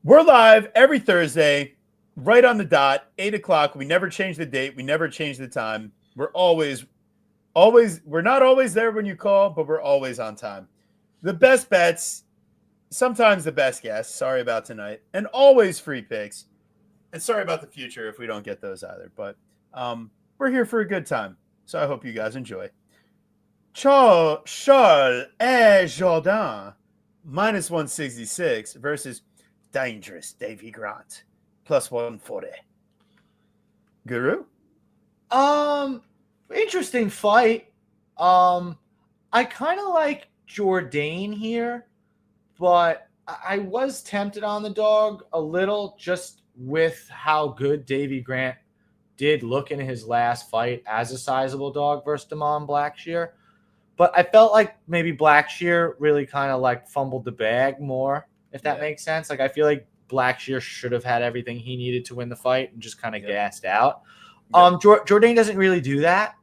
We're live every Thursday, right on the dot, 8 o'clock. We never change the date. We never change the time. We're we're not always there when you call, but we're always on time. The best bets, sometimes the best guests. Sorry about tonight. And always free picks. And sorry about the future if we don't get those either. But we're here for a good time. So I hope you guys enjoy. Charles Jourdain, minus 166 versus Dangerous Davy Grant, plus 140. Guru? Interesting fight. I kind of like Jourdain here, but I was tempted on the dog a little just with how good Davy Grant did look in his last fight as a sizable dog versus Damon Blackshear. But I felt like maybe Blackshear really kind of like fumbled the bag more, if that makes sense. Like, I feel like Blackshear should have had everything he needed to win the fight and just kind of gassed out. Jourdain doesn't really do that.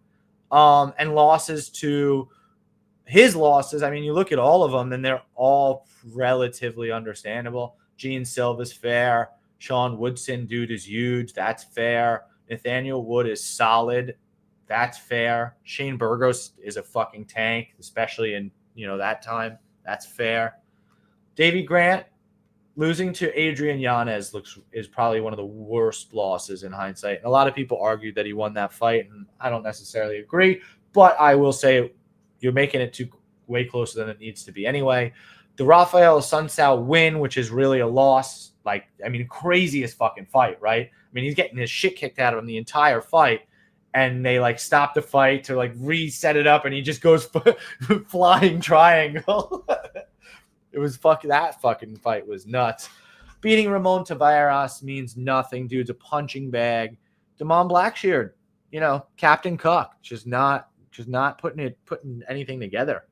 And losses to his losses, I mean, you look at all of them, and they're all relatively understandable. Gene Silva's fair. Sean Woodson, dude, is huge. That's fair. Nathaniel Wood is solid. That's fair. Shane Burgos is a fucking tank, especially in, that time. That's fair. Davey Grant losing to Adrian Yanez is probably one of the worst losses in hindsight. And a lot of people argued that he won that fight, and I don't necessarily agree, but I will say you're making it way closer than it needs to be anyway. The Rafael Sunsao win, which is really a loss, craziest fucking fight, right? I mean, he's getting his shit kicked out of him the entire fight, and they stop the fight to reset it up, and he just goes flying triangle. It was that fucking fight was nuts. Beating Ramon Taveras means nothing. Dude's a punching bag. Damon Blackshear, Captain Cuck, just not putting anything together.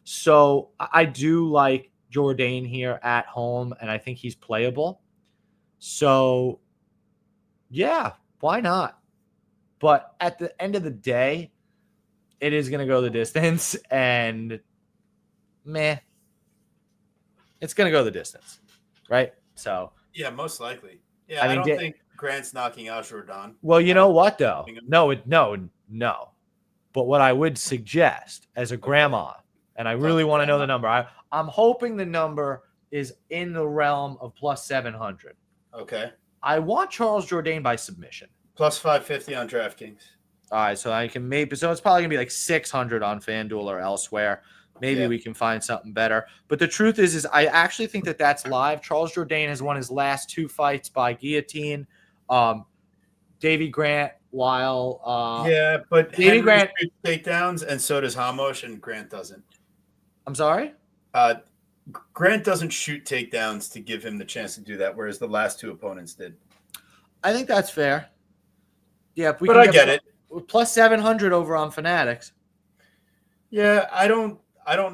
So I do like Jourdain here at home, and I think he's playable. So yeah, why not? But at the end of the day, it is going to go the distance, and it's going to go the distance, right? So yeah, most likely. Yeah, I don't think Grant's knocking out Jourdain. Well, you know what though? No. But what I would suggest as a grandma, and I really want to know the number. I'm hoping the number is in the realm of plus 700. Okay. I want Charles Jourdain by submission. Plus 550 on DraftKings. All right, so so it's probably gonna be 600 on FanDuel or elsewhere. Maybe we can find something better. But the truth is I actually think that's live. Charles Jourdain has won his last 2 fights by guillotine. Davey Grant, while but Davey Grant shoots takedowns, and so does Hamosh, and Grant doesn't. I'm sorry? Grant doesn't shoot takedowns to give him the chance to do that, whereas the last 2 opponents did. I think that's fair. Yeah, but I get it. Plus 700 over on Fanatics. Yeah, I don't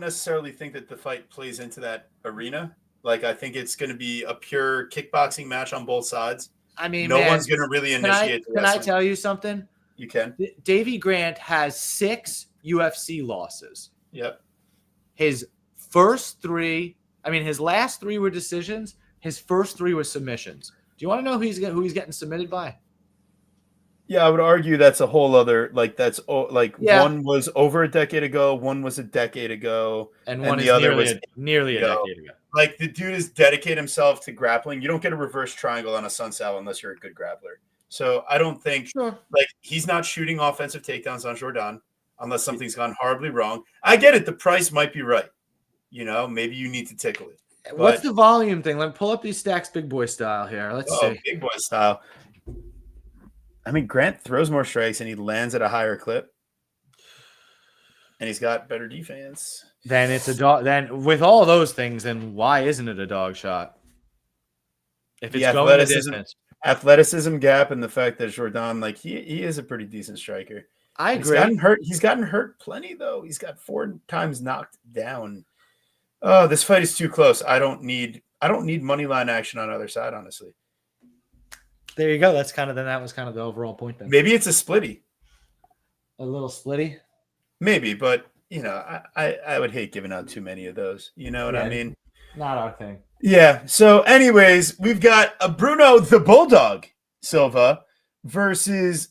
necessarily think that the fight plays into that arena. I think it's going to be a pure kickboxing match on both sides. I mean, one's going to really initiate the wrestling. Can I tell you something? You can. Davey Grant has 6 UFC losses. Yep. His first 3, his last 3 were decisions. His first 3 were submissions. Do you want to know who he's getting submitted by? Yeah, I would argue that's a whole other one was over a decade ago, one was a decade ago, and one is nearly a decade ago. The dude has dedicated himself to grappling. You don't get a reverse triangle on a Sunsao unless you're a good grappler. So I don't think he's not shooting offensive takedowns on Jourdain unless something's gone horribly wrong. I get it. The price might be right. Maybe you need to tickle it. What's the volume thing? Let me pull up these stacks big boy style here. Let's see. Big boy style. Grant throws more strikes and he lands at a higher clip. And he's got better defense. Then it's a dog. Then with all those things, then why isn't it a dog shot? If it's going the distance. Athleticism gap and the fact that Jourdain, he is a pretty decent striker. I agree. He's gotten hurt plenty, though. He's got 4 times knocked down. Oh, this fight is too close. I don't need money line action on either side, honestly. There you go. That was kind of the overall point then. Maybe it's a splitty. A little splitty? Maybe, but I would hate giving out too many of those. You know what I mean? Not our thing. Yeah. So anyways, we've got a Bruno the Bulldog Silva versus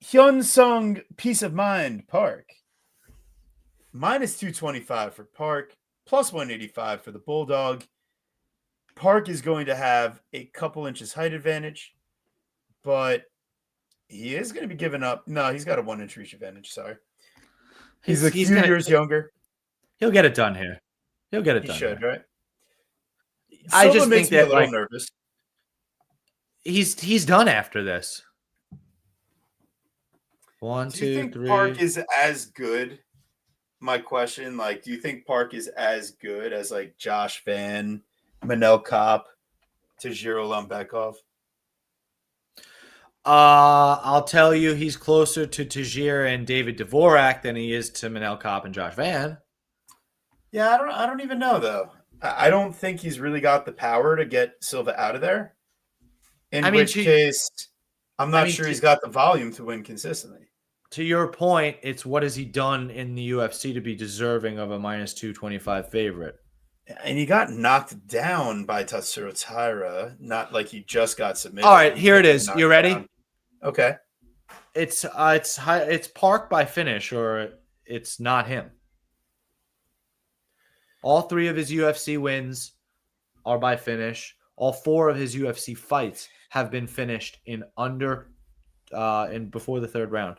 Hyun Sung Peace of Mind Park. Minus 225 for Park, plus 185 for the Bulldog. Park is going to have a couple inches height advantage, but he is going to be giving up. No, he's got a 1-inch reach advantage. Sorry. He's a few years younger. He'll get it done here. He'll get it done. He should, right? I just makes think me a little nervous. He's done after this. 1, 2, 3. Do you think Park is as good? My question, do you think Park is as good as Josh Van, Manel Kopp, Tajiro Lumbekov? I'll tell you, he's closer to Tajir and David Dvorak than he is to Manel Kopp and Josh Van. Yeah, I don't even know though. I don't think he's really got the power to get Silva out of there. In which case, I'm not sure he's got the volume to win consistently. to your point, it's what has he done in the UFC to be deserving of a minus 225 favorite? And he got knocked down by Tatsuro Taira. Not like he just got submitted. All right, He here it got is. knocked You ready? down. Okay. It's parked by finish, or it's not him. All 3 of his UFC wins are by finish. All 4 of his UFC fights have been finished in before the 3rd round.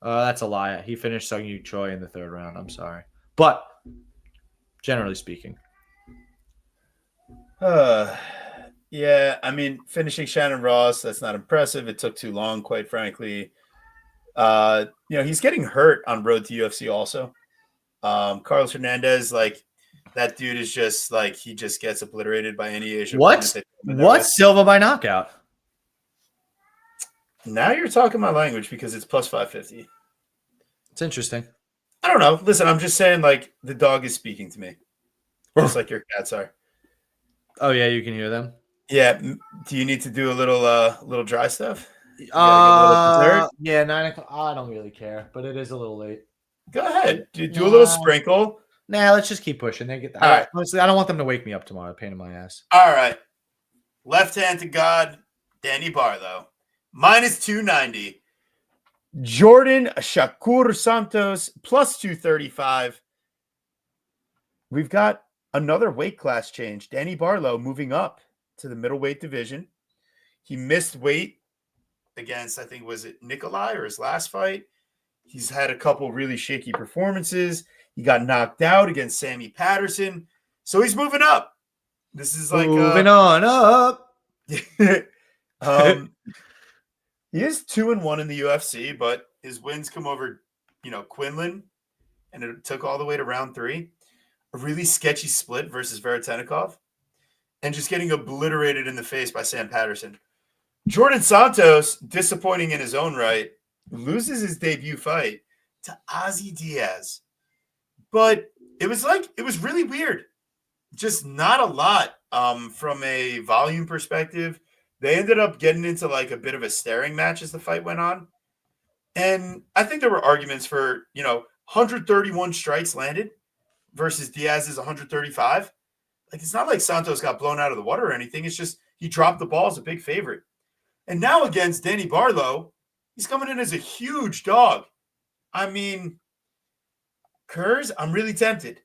That's a lie. He finished Sung Yu Choi in the 3rd round. I'm sorry, but generally speaking, yeah. I mean, finishing Shannon Ross, that's not impressive. It took too long, quite frankly. He's getting hurt on road to UFC also. Carlos Hernandez, like that dude is just like he just gets obliterated by any Asian. What's Silva by knockout? Now you're talking my language because it's plus 550. It's interesting. I don't know. Listen, I'm just saying, like the dog is speaking to me, just like your cats are. Oh yeah, you can hear them. Yeah. Do you need to do a little dry stuff? Yeah, 9 o'clock. I don't really care, but it is a little late. Go ahead. Do a little sprinkle. Nah, let's just keep pushing. They get that. All right. Honestly, I don't want them to wake me up tomorrow. Pain in my ass. All right. Left hand to God, Danny Barlow. Minus 290. Jordan Shakur Santos plus 235. We've got another weight class change. Danny Barlow moving up to the middleweight division. He missed weight against, I think, was it Nikolai or his last fight? He's had a couple really shaky performances. He got knocked out against Sammy Patterson. So he's moving up. This is like moving on up. He is 2-1 in the UFC, but his wins come over, Quinlan, and it took all the way to round 3. A really sketchy split versus Veretenikov, and just getting obliterated in the face by Sam Patterson. Jordan Santos, disappointing in his own right, loses his debut fight to Ozzy Diaz. But it was really weird. Just not a lot from a volume perspective. They ended up getting into like a bit of a staring match as the fight went on. And I think there were arguments for, 131 strikes landed versus Diaz's 135. Like, it's not like Santos got blown out of the water or anything. It's just he dropped the ball as a big favorite. And now against Danny Barlow, he's coming in as a huge dog. I mean, Kurz, I'm really tempted.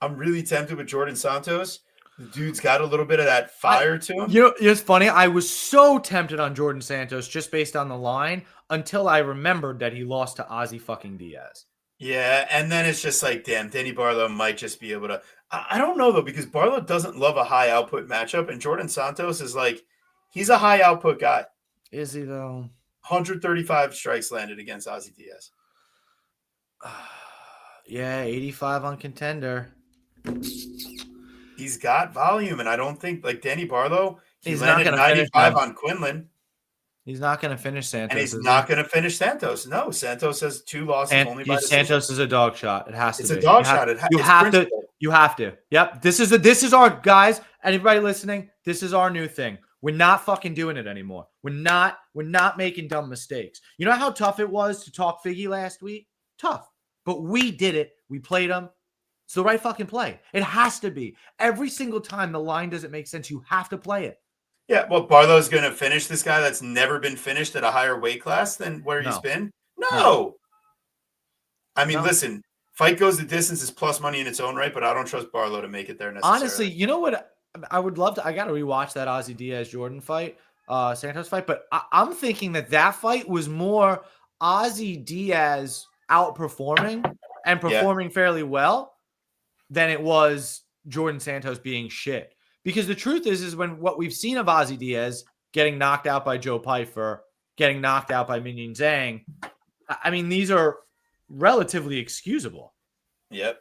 With Jordan Santos. The dude's got a little bit of that fire to him. It's funny. I was so tempted on Jordan Santos just based on the line until I remembered that he lost to Ozzy fucking Diaz. Yeah, and then it's just like, damn, Danny Barlow might just be able to. I don't know, though, because Barlow doesn't love a high output matchup, and Jordan Santos is like, he's a high output guy. Is he, though? 135 strikes landed against Ozzy Diaz. Yeah, 85 on Contender. He's got volume, and I don't think, like Danny Barlow, he's landed not going to 95 on Quinlan. He's not going to finish Santos. And he's not going to finish Santos. No, Santos has 2 losses only by decision. Santos is a dog shot. It has to be. It's a dog shot. You have to. You have to. Yep. This is our, guys, anybody listening, this is our new thing. We're not fucking doing it anymore. We're not making dumb mistakes. You know how tough it was to talk Figgy last week? Tough. But we did it. We played them. It's the right fucking play. It has to be. Every single time the line doesn't make sense, you have to play it. Yeah, well, Barlow's going to finish this guy that's never been finished at a higher weight class than where he's been? No. I mean, listen, fight goes the distance is plus money in its own right, but I don't trust Barlow to make it there necessarily. Honestly, you know what? I would love to. I got to rewatch that Ozzy Diaz-Jordan fight, Santos fight, but I'm thinking that fight was more Ozzy Diaz outperforming and performing fairly well than it was Jordan Santos being shit. Because the truth is when what we've seen of Ozzy Diaz getting knocked out by Joe Pyfer, getting knocked out by Minion Zhang, I mean, these are relatively excusable. Yep.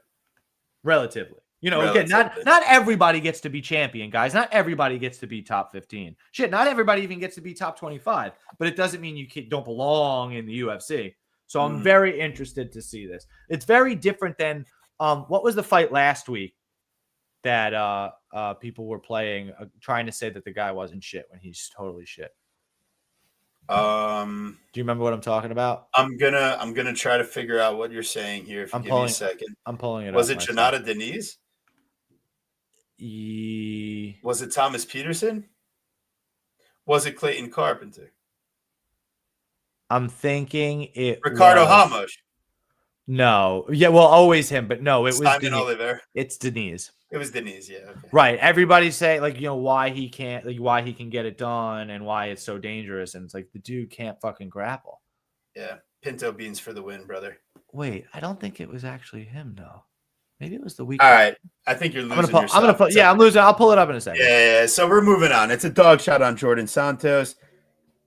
Relatively. Again, not everybody gets to be champion, guys. Not everybody gets to be top 15. Shit, not everybody even gets to be top 25. But it doesn't mean you don't belong in the UFC. So I'm very interested to see this. It's very different than what was the fight last week that people were playing, trying to say that the guy wasn't shit when he's totally shit. Do you remember what I'm talking about? I'm gonna try to figure out what you're saying here. If you give me a second, I'm pulling it was up it myself. Janata Denise? Ye- Was it Thomas Peterson? Was it Clayton Carpenter? I'm thinking it Ricardo was Hamosh? no. Yeah, well, always him, but no, it was Simon Denise. Oliver? It's Denise. It was Denise, yeah. Okay. Right. Everybody's saying like, why he can't, like why he can get it done and why it's so dangerous. And it's like the dude can't fucking grapple. Yeah. Pinto beans for the win, brother. Wait, I don't think it was actually him though. Maybe it was the week. All right. I think you're losing yourself. I'm gonna put. Yeah, I'm losing. I'll pull it up in a second. Yeah. So we're moving on. It's a dog shot on Jordan Santos.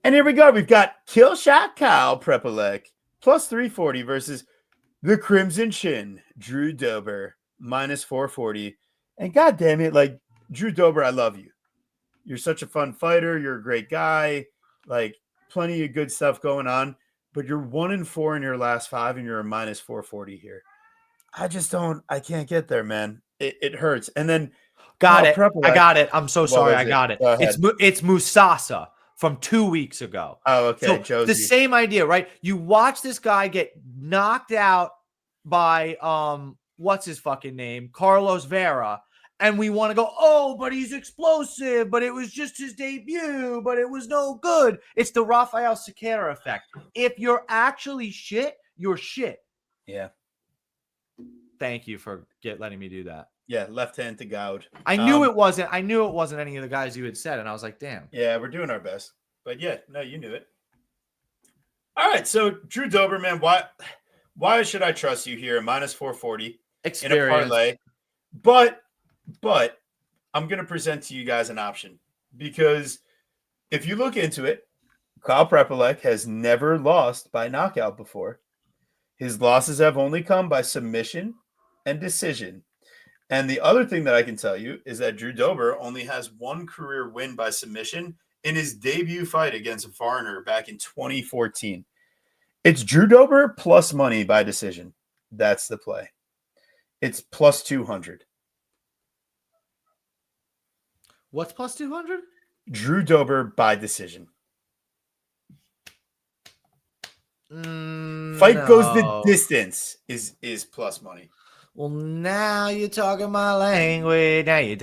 And here we go. We've got Kill Shot Kyle Prepolek plus 340 versus the Crimson Chin, Drew Dober, minus 440. And God damn it, like Drew Dober, I love you. You're such a fun fighter. You're a great guy. Like plenty of good stuff going on. But you're 1-4 in your last 5, and you're a minus 440 here. I can't get there, man. It hurts. And then got it. Prepolek, I got it. I'm so sorry. I got it. Go ahead. It's Musasa from 2 weeks ago. Oh, okay. So Josie. the same idea, right? You watch this guy get knocked out by what's his fucking name? Carlos Vera. And we want to go, oh, but he's explosive, but it was just his debut, but it was no good. It's the Rafael Sequeira effect. If you're actually shit, you're shit. Yeah. Thank you for letting me do that. Yeah, left hand to Goud. I knew it wasn't any of the guys you had said, and I was like, damn. Yeah, we're doing our best. But yeah, no, you knew it. All right, so Drew Doberman, why should I trust you here? Minus 440 Experience. in a parlay. But I'm going to present to you guys an option, because if you look into it, Kyle Prepolek has never lost by knockout before. His losses have only come by submission and decision. And the other thing that I can tell you is that Drew Dober only has one career win by submission in his debut fight against a foreigner back in 2014. It's Drew Dober plus money by decision. That's the play. It's plus 200. What's plus 200? Drew Dober by decision. Fight goes the distance is plus money. Well, now you're talking my language. I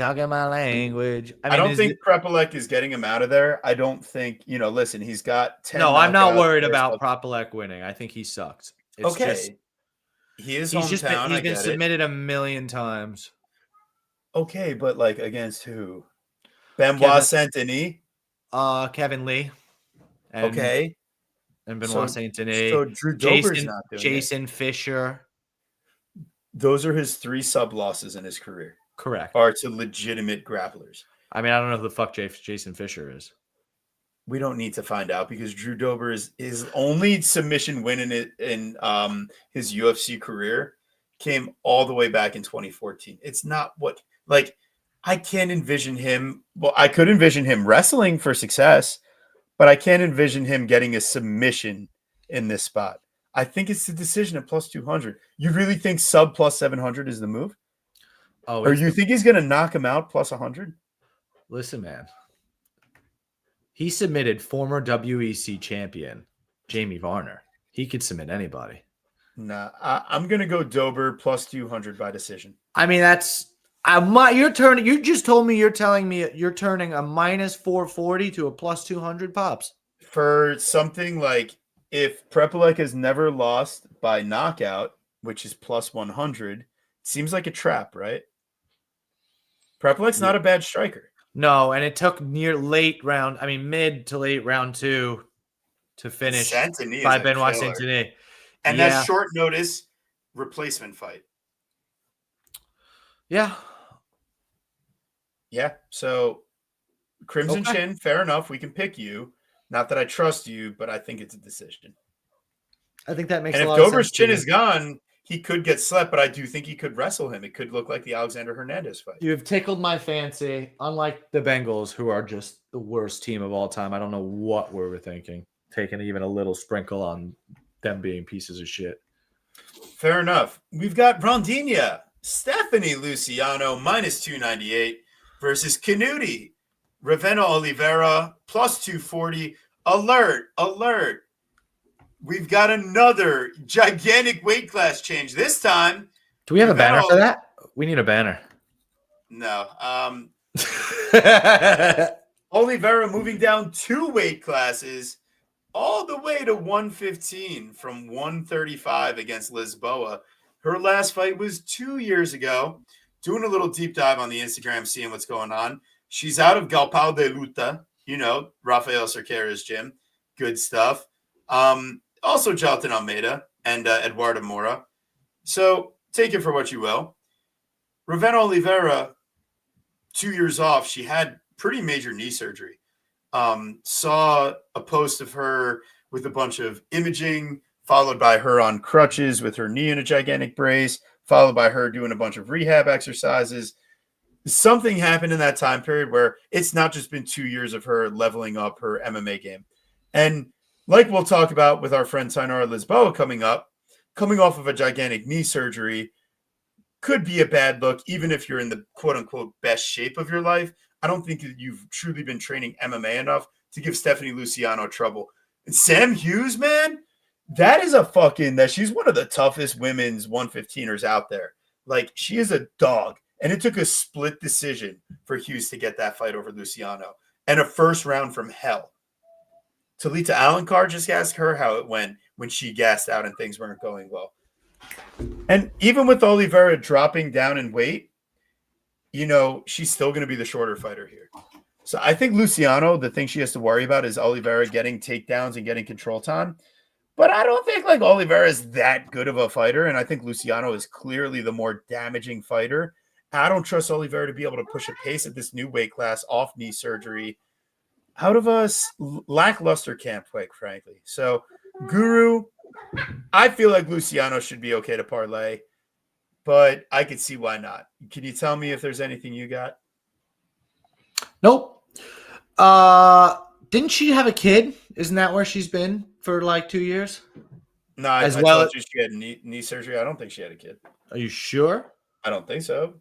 don't think Prepolek is getting him out of there. I don't think, listen, he's got 10. No, I'm not worried about Prepolek winning. I think he sucks. It's okay. Just, he is he's hometown. He's been submitted a million times. Okay, but like against who? Benoit Saint-Denis? Kevin Lee. Okay. And Benoit Saint-Denis. So Drew Dober's not doing Jason Fisher. Those are his 3 sub losses in his career. Correct. Are to legitimate grapplers. I mean, I don't know who the fuck Jason Fisher is. We don't need to find out, because Drew Dober is his only submission win in his UFC career came all the way back in 2014. It's not what, like, I can't envision him. Well, I could envision him wrestling for success, but I can't envision him getting a submission in this spot. I think it's the decision at plus 200. You really think sub plus 700 is the move? Oh, or you think he's going to knock him out plus 100? Listen, man. He submitted former WEC champion Jamie Varner. He could submit anybody. Nah, I'm going to go Dober plus 200 by decision. I mean, you're turning. You just told me you're telling me you're turning a minus 440 to a plus 200 pops. For something like, if Prepolek has never lost by knockout, which is plus 100, seems like a trap, right? Prepolek's not a bad striker. No, and it took mid to late round 2 to finish by Benoit Saint-Denis. And that's short notice replacement fight. Yeah. Yeah. So Crimson Chin, fair enough. We can pick you. Not that I trust you, but I think it's a decision. I think that makes a lot of sense. And if Dober's chin is gone, he could get slept, but I do think he could wrestle him. It could look like the Alexander Hernandez fight. You have tickled my fancy. Unlike the Bengals, who are just the worst team of all time. I don't know what we were thinking. Taking even a little sprinkle on them being pieces of shit. Fair enough. We've got Rondinha, Stephanie Luciano, minus 298 versus Canuti, Ravenna Oliveira, plus 240. Alert. We've got another gigantic weight class change. This time, Do we have a we've got banner for that? We need a banner. no. Oliveira moving down 2 weight classes all the way to 115 from 135 against Lisboa. Her last fight was 2 years ago. Doing a little deep dive on the Instagram, seeing what's going on. She's out of Galpao de Luta, Rafael Cerquera's gym. Good stuff. Also Jonathan Almeida and Eduardo Mora. So take it for what you will. Ravenna Oliveira, 2 years off, she had pretty major knee surgery. Saw a post of her with a bunch of imaging, followed by her on crutches with her knee in a gigantic brace, followed by her doing a bunch of rehab exercises. Something happened in that time period where it's not just been 2 years of her leveling up her MMA game. And like we'll talk about with our friend Tainara Lisboa coming off of a gigantic knee surgery, could be a bad look, even if you're in the quote-unquote best shape of your life. I don't think that you've truly been training MMA enough to give Stephanie Luciano trouble. And Sam Hughes, man, she's one of the toughest women's 115ers out there. Like, she is a dog. And it took a split decision for Hughes to get that fight over Luciano. And a first round from hell. Talita Alencar, just asked her how it went when she gassed out and things weren't going well. And even with Oliveira dropping down in weight, she's still going to be the shorter fighter here. So I think Luciano, the thing she has to worry about is Oliveira getting takedowns and getting control time. But I don't think Oliveira is that good of a fighter. And I think Luciano is clearly the more damaging fighter. I don't trust Oliveira to be able to push a pace at this new weight class off knee surgery out of a lackluster camp, quite frankly. So, Guru, I feel like Luciano should be okay to parlay, but I could see why not. Can you tell me if there's anything you got? Nope. Didn't she have a kid? Isn't that where she's been for like 2 years? No, I told you she had knee surgery. I don't think she had a kid. Are you sure? I don't think so,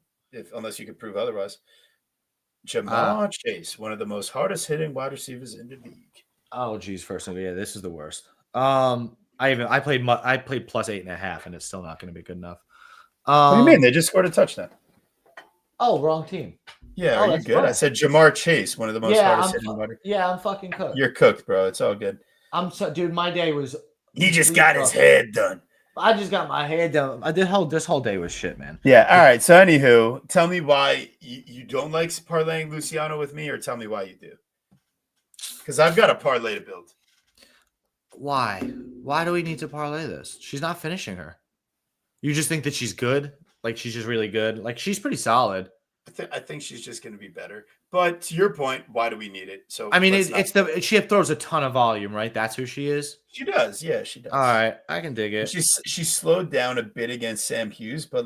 unless you could prove otherwise. Jamar Chase, one of the most hardest hitting wide receivers in the league. Oh, geez, first of all, yeah, this is the worst. I played plus 8.5, and it's still not going to be good enough. What do you mean? They just scored a touchdown. Oh, wrong team. Yeah, are you good? Fine. I said Jamar Chase, one of the most hardest hitting wide. Yeah, I'm fucking cooked. You're cooked, bro. It's all good. Dude. My day was. He just got his head done. I just got my head done. This whole day was shit, man. Yeah. All right. So, anywho, tell me why you don't like parlaying Luciano with me, or tell me why you do. Because I've got a parlay to build. Why? Why do we need to parlay this? She's not finishing her. You just think that she's good? Like, she's just really good? Like, she's pretty solid. I think she's just going to be better. But to your point, why do we need it? So I mean, she throws a ton of volume, right? That's who she is. She does, yeah, she does. All right, I can dig it. She slowed down a bit against Sam Hughes, but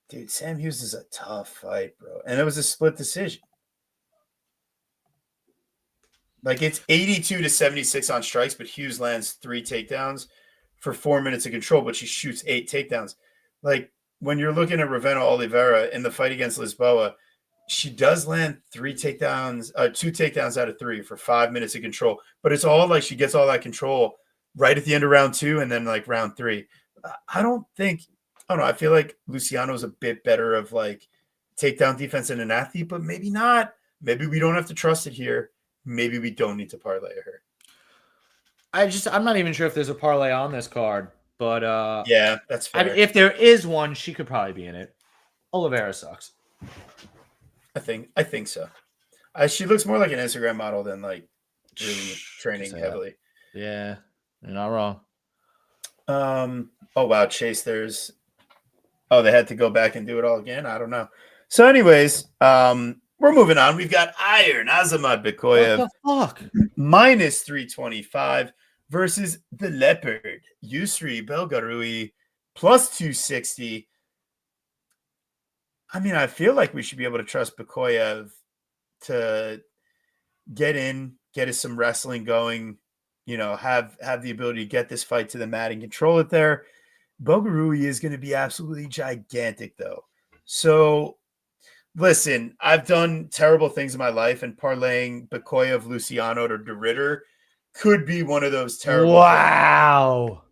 dude, Sam Hughes is a tough fight, bro, and it was a split decision. It's 82-76 on strikes, but Hughes lands 3 takedowns for 4 minutes of control, but she shoots 8 takedowns. When you're looking at Ravenna Oliveira in the fight against Lisboa, she does land 3 takedowns, 2 takedowns out of 3 for 5 minutes of control. But it's all she gets all that control right at the end of round 2 and then round 3. I don't know. I feel like Luciano's a bit better of takedown defense and an athlete, but maybe not. Maybe we don't have to trust it here. Maybe we don't need to parlay her. I'm not even sure if there's a parlay on this card. But yeah, that's fair. I mean, if there is one, she could probably be in it. Oliveira sucks. I think so. She looks more like an Instagram model than really training heavily. Yeah, you're not wrong. Oh wow, Chase. They had to go back and do it all again. I don't know. So, anyways, we're moving on. We've got Iron Azamat Bikoyev. What the fuck? Minus 325. Versus the Leopard, Yusri Belgarui, plus 260. I mean, I feel like we should be able to trust Bikoyev to get us some wrestling going, have the ability to get this fight to the mat and control it there. Belgarui is going to be absolutely gigantic, though. So, listen, I've done terrible things in my life, and parlaying Bikoyev, Luciano, to De Ritter could be one of those terrible things. Wow.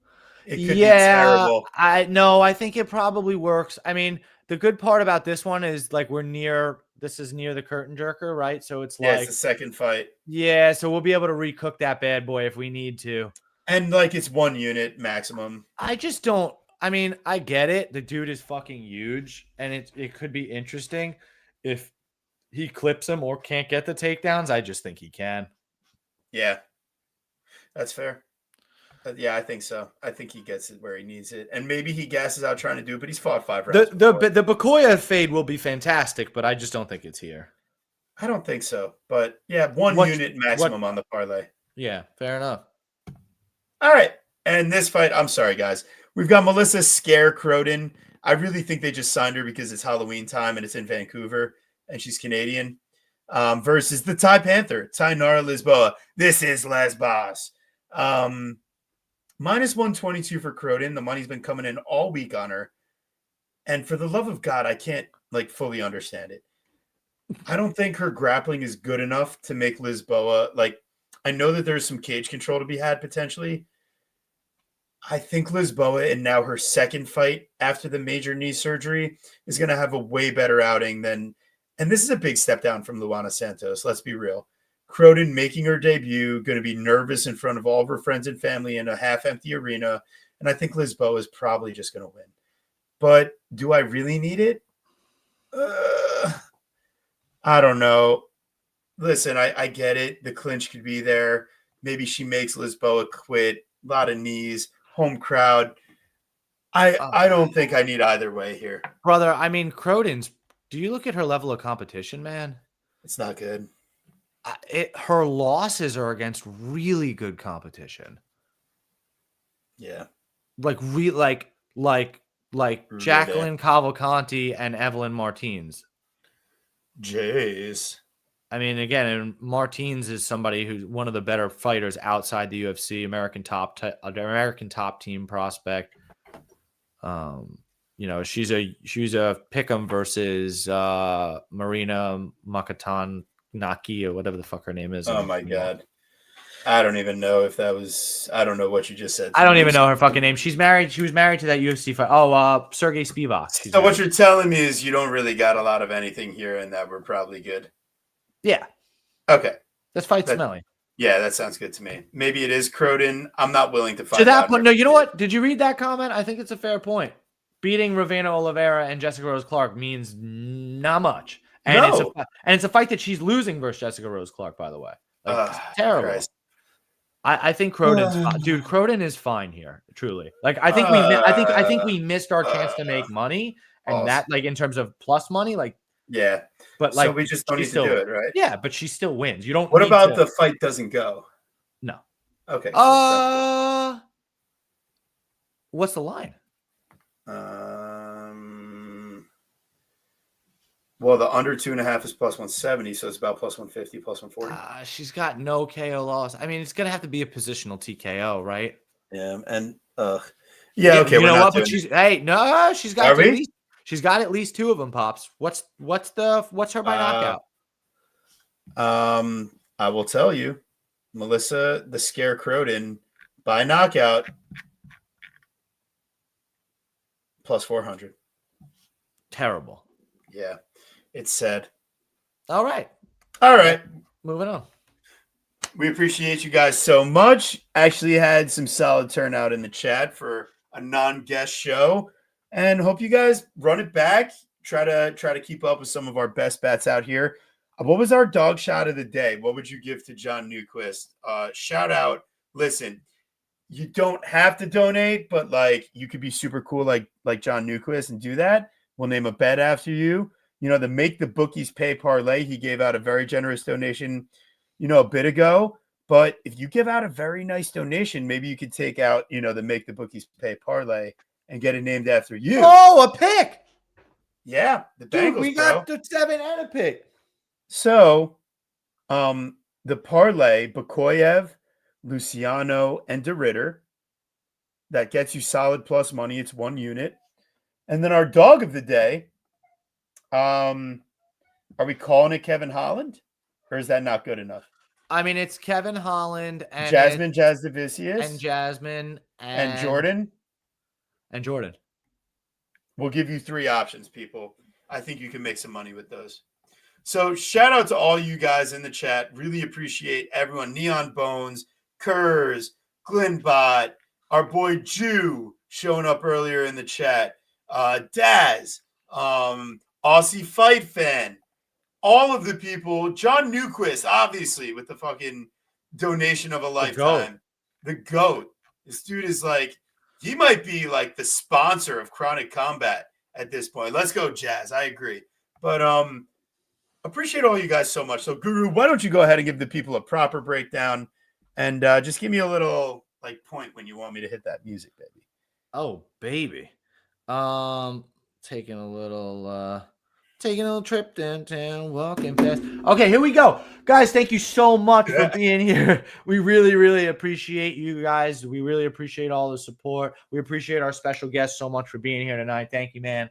It could be terrible. I think it probably works. I mean, the good part about this one is like this is near the curtain jerker, right? So it's Yeah, it's like, the second fight. yeah, so we'll be able to recook that bad boy if we need to. And like it's 1 unit maximum. I just don't. I mean, I get it. The dude is fucking huge, and it could be interesting if he clips him or can't get the takedowns. I just think he can. Yeah. That's fair. Yeah, I think so. I think he gets it where he needs it. And maybe he gasses out trying to do it, but he's fought 5 rounds. The Bakoya fade will be fantastic, but I just don't think it's here. I don't think so. But yeah, 1 unit maximum on the parlay. Yeah, fair enough. All right. And this fight, I'm sorry, guys. We've got Melissa Scare Croden. I really think they just signed her because it's Halloween time and it's in Vancouver and she's Canadian. Versus the Thai Panther, Tainara Lisboa. This is Lesbos. Minus 122 for Croden. The money's been coming in all week on her. And for the love of God, I can't like fully understand it. I don't think her grappling is good enough to make Lisboa like. I know that there's some cage control to be had potentially. I think Lisboa, and now her second fight after the major knee surgery, is going to have a way better outing than. And this is a big step down from Luana Santos. Let's be real. Croden making her debut, going to be nervous in front of all of her friends and family in a half-empty arena. And I think Lisboa is probably just going to win. But do I really need it? I don't know. Listen, I get it. The clinch could be there. Maybe she makes Lisboa quit. A lot of knees, home crowd. I don't think I need either way here. Brother, I mean, Croden's, do you look at her level of competition, man? It's not good. Her losses are against really good competition. Yeah. Like Jacqueline Cavalcanti and Evelyn Martins. Jeez. I mean, again, and Martins is somebody who's one of the better fighters outside the UFC, American top team prospect. You know, she's a pick'em versus Marina Makatanaki or whatever the fuck her name is. Oh my God. I don't even know if that was. I don't know what you just said. I don't even know her fucking name. She's married. She was married to that UFC fight. Oh, Sergey Spivak. So what you're telling me is you don't really got a lot of anything here, and that we're probably good. Yeah. Okay. That's fight smelly. Yeah, that sounds good to me. Maybe it is Croden. I'm not willing to fight. To that point, no. You know what? Did you read that comment? I think it's a fair point. Beating Ravena Oliveira and Jessica Rose Clark means not much, and it's a fight that she's losing versus Jessica Rose Clark. By the way, like, it's terrible. Christ. I think Croden's dude. Croden is fine here, truly. Like I think I think we missed our chance to make money, and that like in terms of plus money, like yeah. But like so we just don't need to do it, right? Yeah, but she still wins. You don't. What about the fight doesn't go? No. Okay. What's the line? Well, the under 2.5 is plus 170, so it's about plus 150, plus 140. She's got no KO loss. I mean, it's gonna have to be a positional TKO, right? Yeah, and yeah, okay. You know what? But she's she's got she's got at least 2 of them. Pops. What's her by knockout? I will tell you, Melissa the Scare Croden by knockout plus 400. Terrible. Yeah. It's sad. All right. Moving on. We appreciate you guys so much. Actually had some solid turnout in the chat for a non-guest show, and hope you guys run it back. Try to keep up with some of our best bets out here. What was our dog shot of the day? What would you give to John Newquist? Shout out. Listen, you don't have to donate, but like you could be super cool like John Newquist and do that. We'll name a bet after you. You know, the Make the Bookies Pay parlay, he gave out a very generous donation, a bit ago. But if you give out a very nice donation, maybe you could take out, the Make the Bookies Pay parlay and get it named after you. Oh, a pick. Yeah, the Bengals, we got the 7 and a pick. So, the parlay, Bakoyev, Luciano, and DeRitter, that gets you solid plus money. It's 1 unit. And then our dog of the day, are we calling it Kevin Holland, or is that not good enough? I mean, it's Kevin Holland and Jasmine and Jasdavicius Jasmine and Jordan. and Jordan. We'll give you 3 options, people. I think you can make some money with those. So shout out to all you guys in the chat. Really appreciate everyone. Neon Bones, Kurz, Glenbot, our boy Jew showing up earlier in the chat. Daz, Aussie Fight Fan, all of the people. John Newquist, obviously, with the fucking donation of a lifetime. The GOAT. This dude is like, he might be like the sponsor of Chronic Combat at this point. Let's go, Jazz. I agree. But appreciate all you guys so much. So, Guru, why don't you go ahead and give the people a proper breakdown and just give me a little like point when you want me to hit that music, baby. Oh, baby. Taking a little trip downtown, walking fast. Okay, here we go. Guys, thank you so much for being here. We really, really appreciate you guys. We really appreciate all the support. We appreciate our special guest so much for being here tonight. Thank you, man.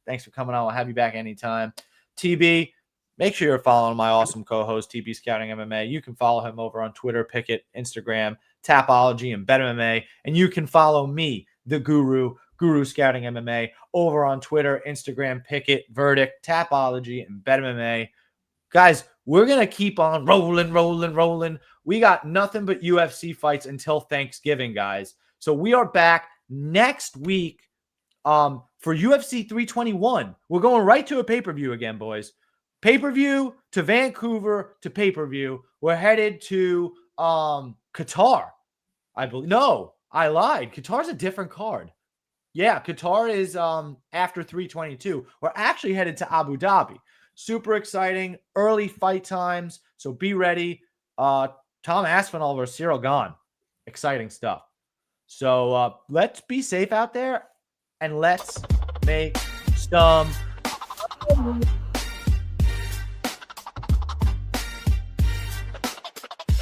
Thanks for coming on. We'll have you back anytime. TB, make sure you're following my awesome co-host, TB Scouting MMA. You can follow him over on Twitter, Picket, Instagram, Tapology, and BetMMA. And you can follow me, the Guru Scouting MMA, over on Twitter, Instagram, Picket, Verdict, Tapology, and BetMMA. Guys, we're going to keep on rolling. We got nothing but UFC fights until Thanksgiving, guys. So we are back next week for UFC 321. We're going right to a pay-per-view again, boys. Pay-per-view to Vancouver to pay-per-view. We're headed to Qatar, I believe. No, I lied. Qatar's a different card. Yeah, Qatar is after 322. We're actually headed to Abu Dhabi. Super exciting. Early fight times, so be ready. Tom Aspinall versus Cyril Gahn. Exciting stuff. So let's be safe out there, and let's make some